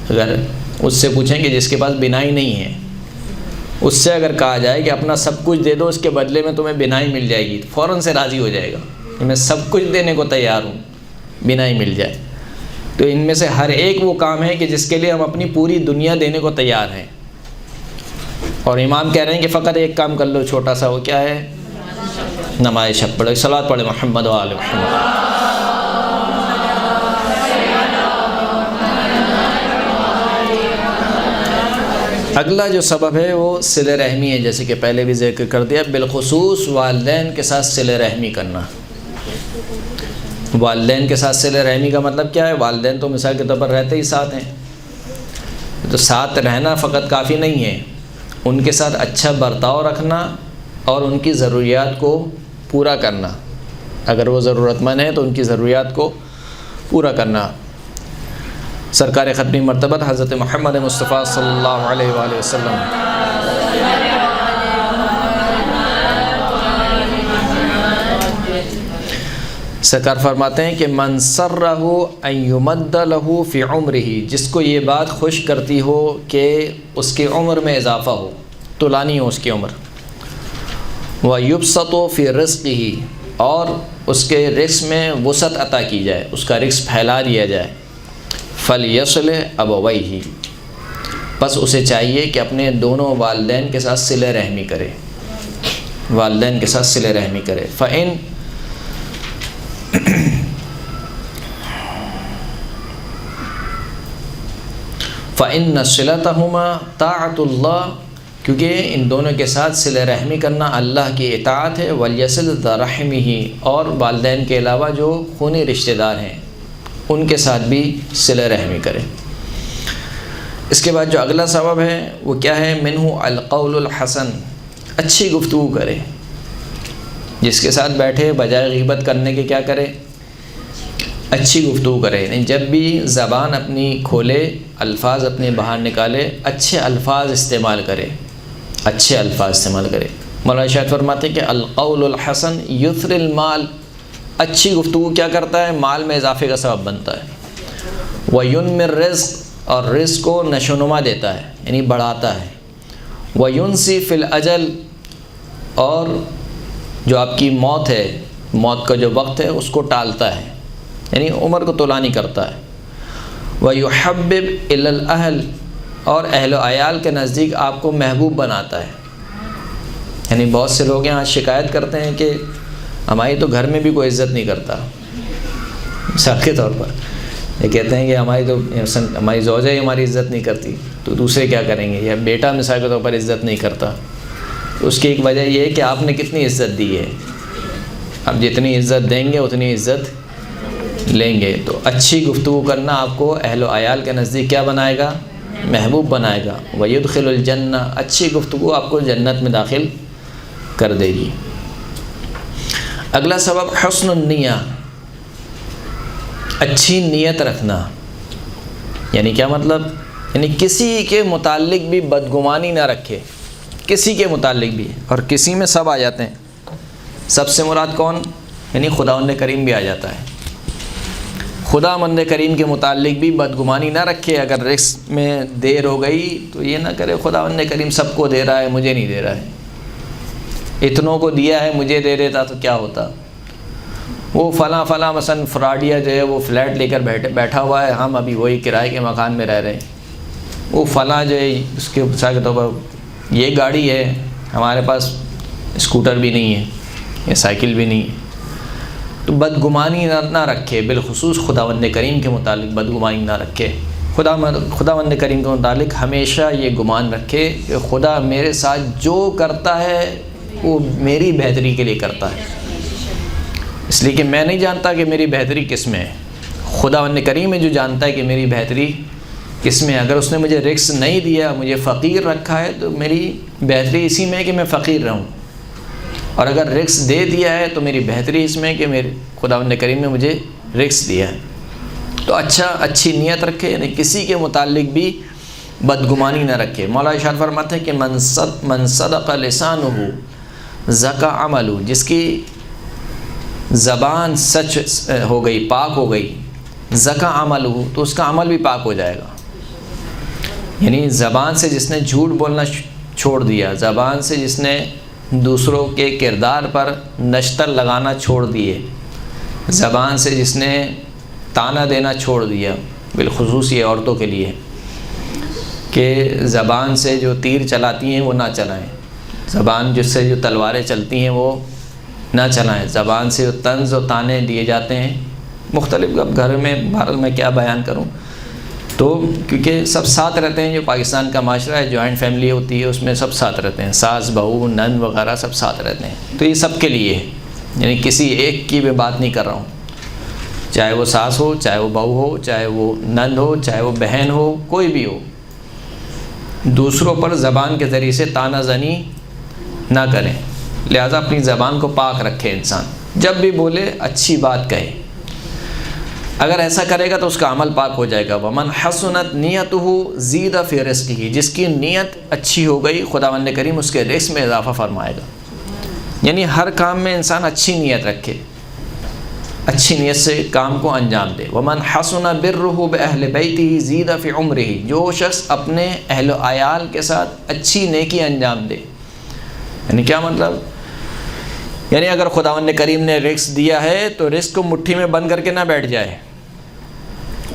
Speaker 1: اگر اس سے پوچھیں کہ جس کے پاس بینائی نہیں ہے، اس سے اگر کہا جائے کہ اپنا سب کچھ دے دو اس کے بدلے میں تمہیں بینائی مل جائے گی، فوراً سے راضی ہو جائے گا کہ میں سب کچھ دینے کو تیار ہوں، بینائی مل جائے۔ تو ان میں سے ہر ایک وہ کام ہے کہ جس کے لیے ہم اپنی پوری دنیا دینے کو تیار ہیں، اور امام کہہ رہے ہیں کہ فقط ایک کام کر لو چھوٹا سا، وہ کیا ہے؟ نماز شب پڑھو۔ صلوات پڑھے محمد و آل محمد۔ اگلا جو سبب ہے وہ صلہ رحمی ہے، جیسے کہ پہلے بھی ذکر کر دیا، بالخصوص والدین کے ساتھ صلہ رحمی کرنا۔ والدین کے ساتھ صلہ رحمی کا مطلب کیا ہے؟ والدین تو مثال کے طور پر رہتے ہی ساتھ ہیں، تو ساتھ رہنا فقط کافی نہیں ہے، ان کے ساتھ اچھا برتاؤ رکھنا اور ان کی ضروریات کو پورا کرنا. اگر وہ ضرورت مند ہیں تو ان کی ضروریات کو پورا کرنا. سرکار ختمی مرتبہ حضرت محمد مصطفیٰ صلی اللہ علیہ وآلہ وسلم سرکار فرماتے ہیں کہ من سرہ ان یمد لہ فی عمرہ، جس کو یہ بات خوش کرتی ہو کہ اس کی عمر میں اضافہ ہو، طولانی ہو اس کی عمر، ویبسط فی رزقہ، اور اس کے رزق میں وسعت عطا کی جائے، اس کا رزق پھیلا دیا جائے، فلیصل ابویہ، بس اسے چاہیے کہ اپنے دونوں والدین کے ساتھ صلہ رحمی کرے، والدین کے ساتھ صلہ رحمی کرے. فَإِنَّ صِلَتَهُمَا طَاعَةُ اللَّهِ، کیونکہ ان دونوں کے ساتھ صلہ رحمی کرنا اللہ کی اطاعت ہے. وَلْيَصِلْ ذَا رَحِمِهِ، اور والدین کے علاوہ جو خونی رشتہ دار ہیں ان کے ساتھ بھی صلہ رحمی کرے. اس کے بعد جو اگلا سبب ہے وہ کیا ہے؟ منہ القول الحسن، اچھی گفتگو کرے. جس کے ساتھ بیٹھے بجائے غیبت کرنے کے کیا کرے؟ اچھی گفتگو کرے. یعنی جب بھی زبان اپنی کھولے، الفاظ اپنے باہر نکالے، اچھے الفاظ استعمال کرے، اچھے الفاظ استعمال کرے. مولانا شاید فرماتے ہیں کہ القول الحسن یثر المال، اچھی گفتگو کیا کرتا ہے؟ مال میں اضافے کا سبب بنتا ہے. وَيُنْمِي الرِّزْقِ، اور رزق کو نشو و نما دیتا ہے، یعنی بڑھاتا ہے. وَيُنْسِي فِي الْأَجَلِ، اور جو آپ کی موت ہے، موت کا جو وقت ہے اس کو ٹالتا ہے، یعنی عمر کو طولانی کرتا ہے. وَيُحَبِّبْ إِلَى الْأَهْلِ، اور اہل و عیال کے نزدیک آپ کو محبوب بناتا ہے. یعنی بہت سے لوگ یہاں شکایت کرتے ہیں کہ ہماری تو گھر میں بھی کوئی عزت نہیں کرتا. مثال کے طور پر یہ کہتے ہیں کہ ہماری زوجہ ہی ہماری عزت نہیں کرتی تو دوسرے کیا کریں گے، یا بیٹا مثال کے طور پر عزت نہیں کرتا. اس کی ایک وجہ یہ ہے کہ آپ نے کتنی عزت دی ہے. آپ جتنی عزت دیں گے اتنی عزت لیں گے. تو اچھی گفتگو کرنا آپ کو اہل و عیال کے نزدیک کیا بنائے گا؟ محبوب بنائے گا. وَيُدْخِلُ الْجَنَّةَ، اچھی گفتگو آپ کو جنت میں داخل کر دے گی. اگلا سبب حسن النیہ، اچھی نیت رکھنا. یعنی کیا مطلب؟ یعنی کسی کے متعلق بھی بدگمانی نہ رکھے، کسی کے متعلق بھی. اور کسی میں سب آ جاتے ہیں. سب سے مراد کون؟ یعنی خداوند کریم بھی آ جاتا ہے. خداوند کریم کے متعلق بھی بدگمانی نہ رکھے. اگر رزق میں دیر ہو گئی تو یہ نہ کرے خداوند کریم سب کو دے رہا ہے مجھے نہیں دے رہا ہے، اتنوں کو دیا ہے مجھے دے دیتا تو کیا ہوتا. وہ فلاں مثلا فراڈیا جو ہے وہ فلیٹ لے کر بیٹھا ہوا ہے، ہم ابھی وہی کرائے کے مکان میں رہ رہے ہیں. وہ فلاں جو ہے اس کے مثال کے طور پر یہ گاڑی ہے، ہمارے پاس اسکوٹر بھی نہیں ہے یا سائیکل بھی نہیں ہے. تو بدگمانی نہ رکھے، بالخصوص خداوند کریم کے متعلق بدگمانی نہ رکھے. خداوند کریم کے متعلق ہمیشہ یہ گمان رکھے کہ خدا میرے ساتھ جو کرتا ہے وہ میری بہتری کے لیے کرتا ہے، اس لیے کہ میں نہیں جانتا کہ میری بہتری کس میں ہے. خداوند کریم ہے جو جانتا ہے کہ میری بہتری کس میں ہے. اگر اس نے مجھے رزق نہیں دیا، مجھے فقیر رکھا ہے، تو میری بہتری اسی میں ہے کہ میں فقیر رہوں. اور اگر رزق دے دیا ہے تو میری بہتری اس میں ہے کہ میرے خداوند کریم نے مجھے رزق دیا ہے. تو اچھی نیت رکھے، یعنی کسی کے متعلق بھی بدگمانی نہ رکھے. مولا ارشاد فرماتے ہیں کہ من صدق لسانہ زکا عملہ، جس کی زبان سچ ہو گئی، پاک ہو گئی، زکا عملہ، تو اس کا عمل بھی پاک ہو جائے گا. یعنی زبان سے جس نے جھوٹ بولنا چھوڑ دیا، زبان سے جس نے دوسروں کے کردار پر نشتر لگانا چھوڑ دیے، زبان سے جس نے تانا دینا چھوڑ دیا، بالخصوص یہ عورتوں کے لیے کہ زبان سے جو تیر چلاتی ہیں وہ نہ چلائیں، زبان جس سے جو تلواریں چلتی ہیں وہ نہ چلائیں، زبان سے جو طنز و تانے دیے جاتے ہیں مختلف. اب گھر میں بھارت میں کیا بیان کروں، تو کیونکہ سب ساتھ رہتے ہیں. جو پاکستان کا معاشرہ ہے، جوائنٹ فیملی ہوتی ہے، اس میں سب ساتھ رہتے ہیں، ساس بہو نند وغیرہ سب ساتھ رہتے ہیں. تو یہ سب کے لیے ہے، یعنی کسی ایک کی بھی بات نہیں کر رہا ہوں، چاہے وہ ساس ہو، چاہے وہ بہو ہو، چاہے وہ نند ہو، چاہے وہ بہن ہو، کوئی بھی ہو. دوسروں پر زبان کے ذریعے سے طعنہ زنی نہ کریں، لہذا اپنی زبان کو پاک رکھے انسان، جب بھی بولے اچھی بات کہے، اگر ایسا کرے گا تو اس کا عمل پاک ہو جائے گا۔ ومن حسنت نیتہ زید فی رزقہ، جس کی نیت اچھی ہو گئی خداوند کریم اس کے رزق میں اضافہ فرمائے گا۔ یعنی ہر کام میں انسان اچھی نیت رکھے، اچھی نیت سے کام کو انجام دے۔ ومن حسن برہ باہل بیتہ زید فی عمرہ، جو شخص اپنے اہل و عیال کے ساتھ اچھی نیکی انجام دے، یعنی کیا مطلب؟ یعنی اگر خداوند کریم نے رزق دیا ہے تو رزق کو مٹھی میں بند کر کے نہ بیٹھ جائے،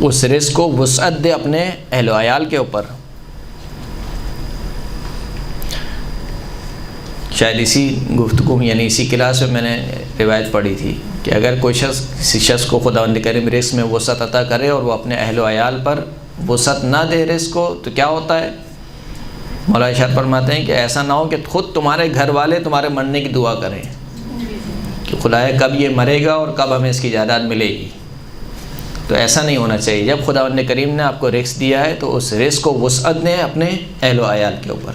Speaker 1: اس رزق کو وسعت دے اپنے اہل و عیال کے اوپر۔ شاید اسی گفتگو میں یعنی اسی کلاس میں نے روایت پڑھی تھی کہ اگر کوئی شخص کسی شخص کو خداوند کریم رزق میں وسعت عطا کرے اور وہ اپنے اہل و عیال پر وسعت نہ دے رزق کو، تو کیا ہوتا ہے؟ مولا ارشاد فرماتے ہیں کہ ایسا نہ ہو کہ خود تمہارے گھر والے تمہارے مرنے کی دعا کریں کہ خدایا کب یہ مرے گا اور کب ہمیں اس کی جائیداد ملے گی۔ تو ایسا نہیں ہونا چاہیے۔ جب خداوند کریم نے آپ کو رزق دیا ہے تو اس رزق کو وسعت دیں اپنے اہل و عیال کے اوپر۔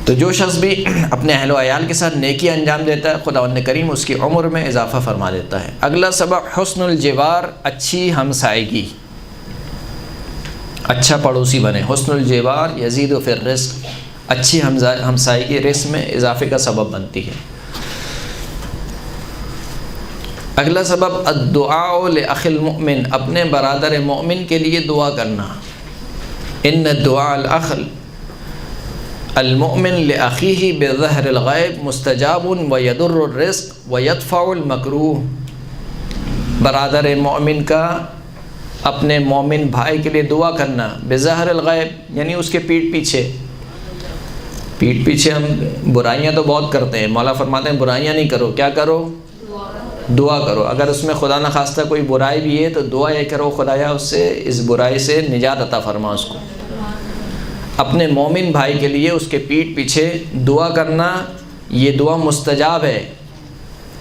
Speaker 1: تو جو شخص بھی اپنے اہل و عیال کے ساتھ نیکی انجام دیتا ہے خداوند کریم اس کی عمر میں اضافہ فرما دیتا ہے۔ اگلا سبق حسن الجوار، اچھی ہمسائیگی، اچھا پڑوسی بنے۔ حسن الجوار یزید فی الرزق، اچھی ہمسائیگی رزق میں اضافے کا سبب بنتی ہے۔ اگلا سبب الدعاء لاخی المؤمن، اپنے برادر مومن کے لیے دعا کرنا۔ ان الدعاء الاخ المؤمن لاخیہ بظہر الغیب مستجاب ویضر الرزق ویدفع المکروہ، برادر مومن کا اپنے مومن بھائی کے لیے دعا کرنا بظہر الغیب، یعنی اس کے پیٹھ پیچھے ہم برائیاں تو بہت کرتے ہیں، مولا فرماتے ہیں برائیاں نہیں کرو، کیا کرو؟ دعا کرو۔ اگر اس میں خدا نخواستہ کوئی برائی بھی ہے تو دعا یہ کرو خدایا اس سے اس برائی سے نجات عطا فرما اس کو۔ اپنے مومن بھائی کے لیے اس کے پیٹھ پیچھے دعا کرنا، یہ دعا مستجاب ہے،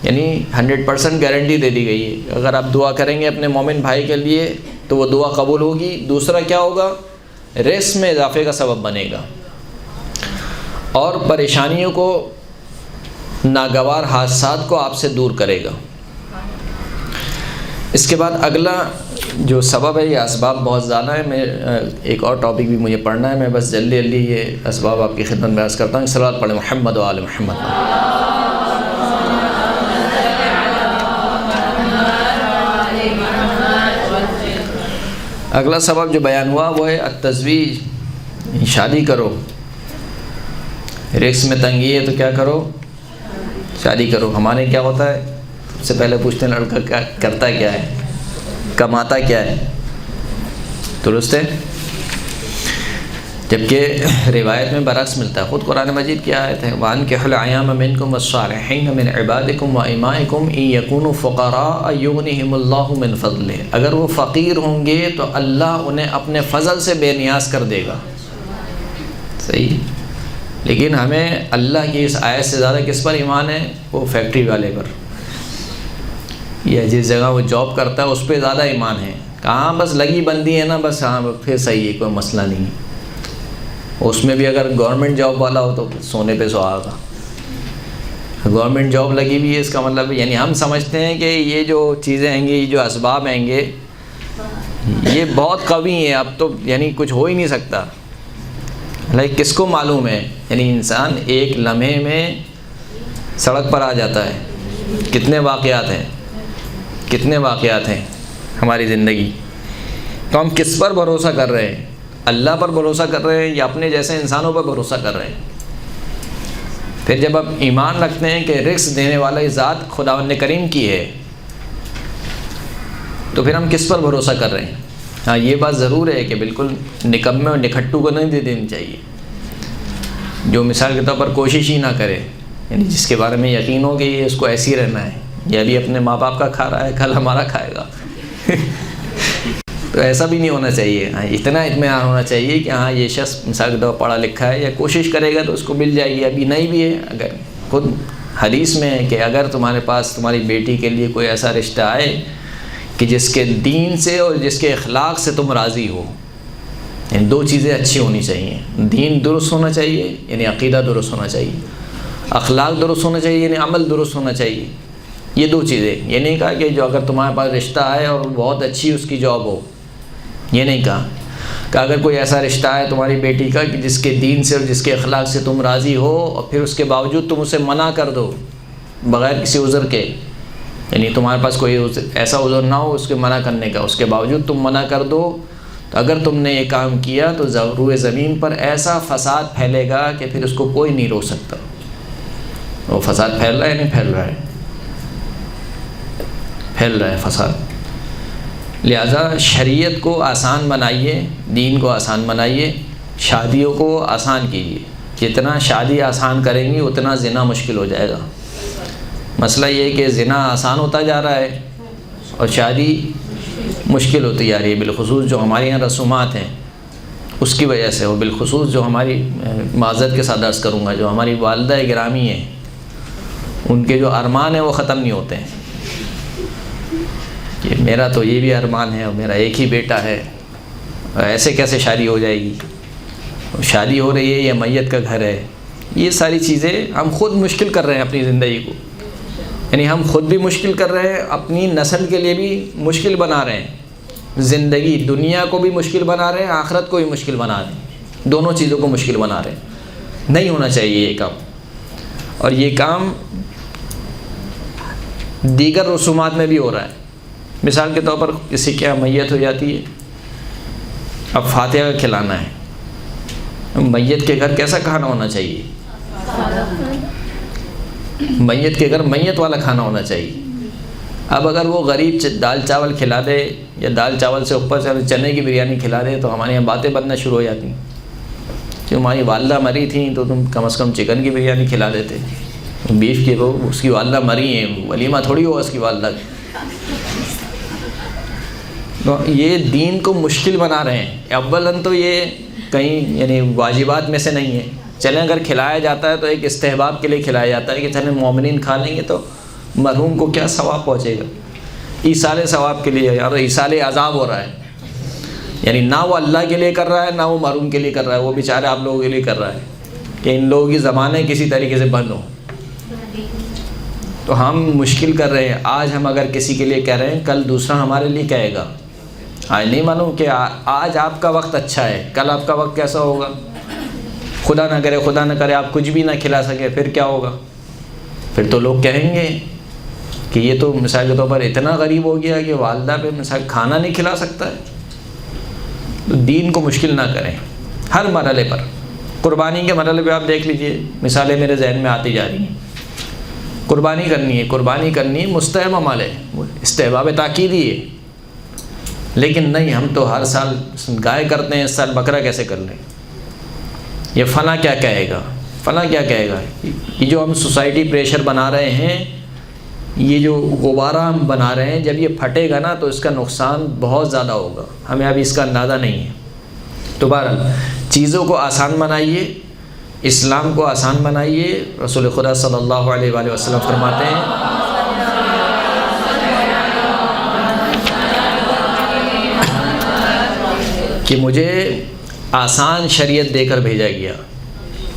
Speaker 1: یعنی 100% گارنٹی دے دی گئی ہے۔ اگر آپ دعا کریں گے اپنے مومن بھائی کے لیے تو وہ دعا قبول ہوگی۔ دوسرا کیا ہوگا؟ رزق میں اضافے کا سبب بنے گا اور پریشانیوں کو، ناگوار حادثات کو آپ سے دور کرے گا۔ اس کے بعد اگلا جو سبب ہے، یہ اسباب بہت زیادہ ہے، میں ایک اور ٹاپک بھی مجھے پڑھنا ہے، میں بس جلدی یہ اسباب آپ کی خدمت میں عرض کرتا ہوں۔ صلوات پڑھیں محمد و آل محمد۔ اگلا سبب جو بیان ہوا وہ ہے التزویج، شادی کرو۔ رزق میں تنگی ہے تو کیا کرو؟ شادی کرو۔ ہمارے کیا ہوتا ہے؟ سب سے پہلے پوچھتے ہیں لڑکا کیا کرتا کیا ہے، کماتا کیا ہے، درست ہے؟ جبکہ روایت میں برعکس ملتا ہے۔ خود قرآن مجید کی آیت ہے وَأَنكِحُوا الْأَيَامَ مِنكُمْ وَالصَّالِحِينَ مِنْ عِبَادِكُمْ وَإِمَائِكُمْ إِن يَكُونُوا فُقَرَاءَ يُغْنِهِمُ اللَّهُ مِنْ فَضْلِهِ، اگر وہ فقیر ہوں گے تو اللہ انہیں اپنے فضل سے بے نیاز کر دے گا۔ صحیح، لیکن ہمیں اللہ کی اس آیت سے زیادہ کس پر ایمان ہے؟ وہ فیکٹری والے پر، یا جس جگہ وہ جاب کرتا ہے اس پہ زیادہ ایمان ہے۔ کہاں بس لگی بندی ہے نا، بس ہاں پھر صحیح ہے، کوئی مسئلہ نہیں ہے۔ اس میں بھی اگر گورنمنٹ جاب والا ہو تو سونے پہ سہاگا۔ گورنمنٹ جاب لگی ہوئی ہے اس کا مطلب یعنی ہم سمجھتے ہیں کہ یہ جو چیزیں ہیں گی، یہ جو اسباب ہیں گے، یہ بہت قوی ہیں، اب تو یعنی کچھ ہو ہی نہیں سکتا۔ لیکن کس کو معلوم ہے؟ یعنی انسان ایک لمحے میں سڑک پر آ جاتا ہے۔ کتنے واقعات ہیں ہماری زندگی۔ تو ہم کس پر بھروسہ کر رہے ہیں؟ اللہ پر بھروسہ کر رہے ہیں یا اپنے جیسے انسانوں پر بھروسہ کر رہے ہیں؟ پھر جب آپ ایمان رکھتے ہیں کہ رزق دینے والا ذات خداوند کریم کی ہے تو پھر ہم کس پر بھروسہ کر رہے ہیں؟ ہاں یہ بات ضرور ہے کہ بالکل نکمے اور نکھٹو کو نہیں دے دینی چاہیے، جو مثال کے طور پر کوشش ہی نہ کرے، یعنی جس کے بارے میں یقین ہو کہ یہ اس کو ایسے ہی رہنا ہے، یہ ابھی اپنے ماں باپ کا کھا رہا ہے، کل ہمارا کھائے گا۔ تو ایسا بھی نہیں ہونا چاہیے۔ ہاں اتنا اطمینان ہونا چاہیے کہ ہاں یہ شخص مثال کے طور پر پڑھا لکھا ہے یا کوشش کرے گا تو اس کو مل جائے گی، ابھی نہیں بھی ہے۔ اگر خود حدیث میں ہے کہ اگر تمہارے پاس تمہاری بیٹی کے لیے کوئی ایسا رشتہ آئے کہ جس کے دین سے اور جس کے اخلاق سے تم راضی ہو، یعنی دو چیزیں اچھی ہونی چاہیے، دین درست ہونا چاہیے یعنی عقیدہ درست ہونا چاہیے، اخلاق درست ہونا چاہیے یعنی عمل درست ہونا چاہیے. یہ دو چیزیں. یہ نہیں کہا کہ جو اگر تمہارے پاس رشتہ ہے اور بہت اچھی اس کی جاب ہو، یہ نہیں کہا کہ اگر کوئی ایسا رشتہ ہے تمہاری بیٹی کا کہ جس کے دین سے اور جس کے اخلاق سے تم راضی ہو اور پھر اس کے باوجود تم اسے منع کر دو بغیر کسی عذر کے، یعنی تمہارے پاس کوئی ایسا عذر نہ ہو اس کے منع کرنے کا، اس کے باوجود تم منع کر دو، تو اگر تم نے یہ کام کیا تو روئے زمین پر ایسا فساد پھیلے گا کہ پھر اس کو کوئی نہیں روک سکتا. وہ فساد پھیل رہا ہے نہیں پھیل رہا ہے؟ پھیل رہا ہے فساد. لہذا شریعت کو آسان بنائیے، دین کو آسان بنائیے، شادیوں کو آسان کیجیے. جتنا شادی آسان کریں گی اتنا زنا مشکل ہو جائے گا. مسئلہ یہ ہے کہ زنا آسان ہوتا جا رہا ہے اور شادی مشکل ہوتی جا رہی ہے، بالخصوص جو ہمارے یہاں رسومات ہیں اس کی وجہ سے، اور بالخصوص جو ہماری معذرت کے ساتھ عرض کروں گا جو ہماری والدہ گرامی ہیں ان کے جو ارمان ہیں وہ ختم نہیں ہوتے ہیں کہ میرا تو یہ بھی ارمان ہے اور میرا ایک ہی بیٹا ہے، ایسے کیسے شادی ہو جائے گی، شادی ہو رہی ہے یا میت کا گھر ہے. یہ ساری چیزیں ہم خود مشکل کر رہے ہیں اپنی زندگی کو، یعنی ہم خود بھی مشکل کر رہے ہیں، اپنی نسل کے لیے بھی مشکل بنا رہے ہیں. زندگی دنیا کو بھی مشکل بنا رہے ہیں، آخرت کو بھی مشکل بنا رہے ہیں، دونوں چیزوں کو مشکل بنا رہے ہیں. نہیں ہونا چاہیے یہ کام. اور یہ کام دیگر رسومات میں بھی ہو رہا ہے. مثال کے طور پر کسی کے یہاں میت ہو جاتی ہے، اب فاتحہ کھلانا ہے. میت کے گھر کیسا کھانا ہونا چاہیے؟ میت کے گھر میت والا کھانا ہونا چاہیے. اب اگر وہ غریب دال چاول کھلا دے یا دال چاول سے اوپر سے چنے کی بریانی کھلا دے تو ہمارے یہاں باتیں بننا شروع ہو جاتی ہیں کہ ہماری والدہ مری تھیں تو تم کم از کم چکن کی بریانی کھلا دیتے، بیف کی وہ اس کی والدہ مری ہیں، ولیمہ تھوڑی ہوا اس کی والدہ. تو یہ دین کو مشکل بنا رہے ہیں. اولاً تو یہ کہیں یعنی واجبات میں سے نہیں ہے. چلیں اگر کھلایا جاتا ہے تو ایک استحباب کے لیے کھلایا جاتا ہے کہ چلیں مومنین کھا لیں گے تو مرحوم کو کیا ثواب پہنچے گا، ایصال ثواب کے لیے. اور ایصال عذاب ہو رہا ہے، یعنی نہ وہ اللہ کے لیے کر رہا ہے نہ وہ مرحوم کے لیے کر رہا ہے، وہ بیچارے آپ لوگوں کے لیے کر رہا ہے کہ ان لوگوں کی زبانیں کسی طریقے سے بند ہوں. تو ہم مشکل کر رہے ہیں. آج ہم اگر کسی کے لیے کہہ رہے ہیں کل دوسرا ہمارے لیے کہے گا. آج نہیں مانوں کہ آج آپ کا وقت اچھا ہے، کل آپ کا وقت کیسا ہوگا؟ خدا نہ کرے آپ کچھ بھی نہ کھلا سکے، پھر کیا ہوگا؟ پھر تو لوگ کہیں گے کہ یہ تو مثال کے طور پر اتنا غریب ہو گیا کہ والدہ پہ مثال کھانا نہیں کھلا سکتا ہے. تو دین کو مشکل نہ کریں ہر مرحلے پر. قربانی کے مرحلے پہ آپ دیکھ لیجئے، مثالیں میرے ذہن میں آتی جا رہی ہیں. قربانی کرنی ہے مستحب عمل ہے، استحباب تاکیدی ہے. لیکن نہیں، ہم تو ہر سال گائے کرتے ہیں، اس سال بکرا کیسے کر لیں؟ یہ فلاں کیا کہے گا، فلاں کیا کہے گا. یہ جو ہم سوسائٹی پریشر بنا رہے ہیں، یہ جو غبارہ ہم بنا رہے ہیں، جب یہ پھٹے گا نا تو اس کا نقصان بہت زیادہ ہوگا. ہمیں ابھی اس کا اندازہ نہیں ہے. تو بہرحال چیزوں کو آسان بنائیے، اسلام کو آسان بنائیے. رسول خدا صلی اللہ علیہ وآلہ وسلم فرماتے ہیں کہ مجھے آسان شریعت دے کر بھیجا گیا.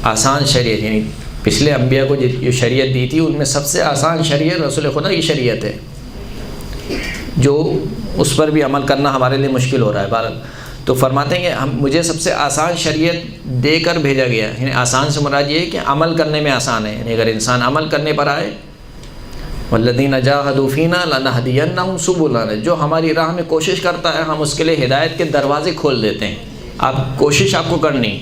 Speaker 1: آسان شریعت یعنی پچھلے انبیاء کو جو شریعت دی تھی ان میں سب سے آسان شریعت رسول خدا کی شریعت ہے، جو اس پر بھی عمل کرنا ہمارے لیے مشکل ہو رہا ہے. بہرحال تو فرماتے ہیں کہ مجھے سب سے آسان شریعت دے کر بھیجا گیا. یعنی آسان سے مراد یہ ہے کہ عمل کرنے میں آسان ہے. یعنی اگر انسان عمل کرنے پر آئے، والذین جاہدوا فینا لنہدینہم سبلنا، جو ہماری راہ میں کوشش کرتا ہے ہم اس کے لیے ہدایت کے دروازے کھول دیتے ہیں. کوشش آپ کو کرنی ہے.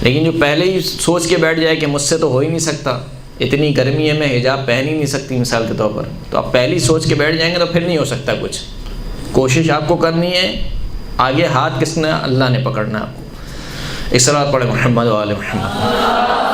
Speaker 1: لیکن جو پہلے ہی سوچ کے بیٹھ جائے کہ مجھ سے تو ہو ہی نہیں سکتا، اتنی گرمی ہے میں حجاب پہن ہی نہیں سکتی مثال کے طور پر، تو آپ پہلی سوچ کے بیٹھ جائیں گے تو پھر نہیں ہو سکتا کچھ. کوشش آپ کو کرنی ہے، آگے ہاتھ کس نے؟ اللہ نے پکڑنا ہے آپ کو. اس صلاۃ پڑھے محمد و آل محمد.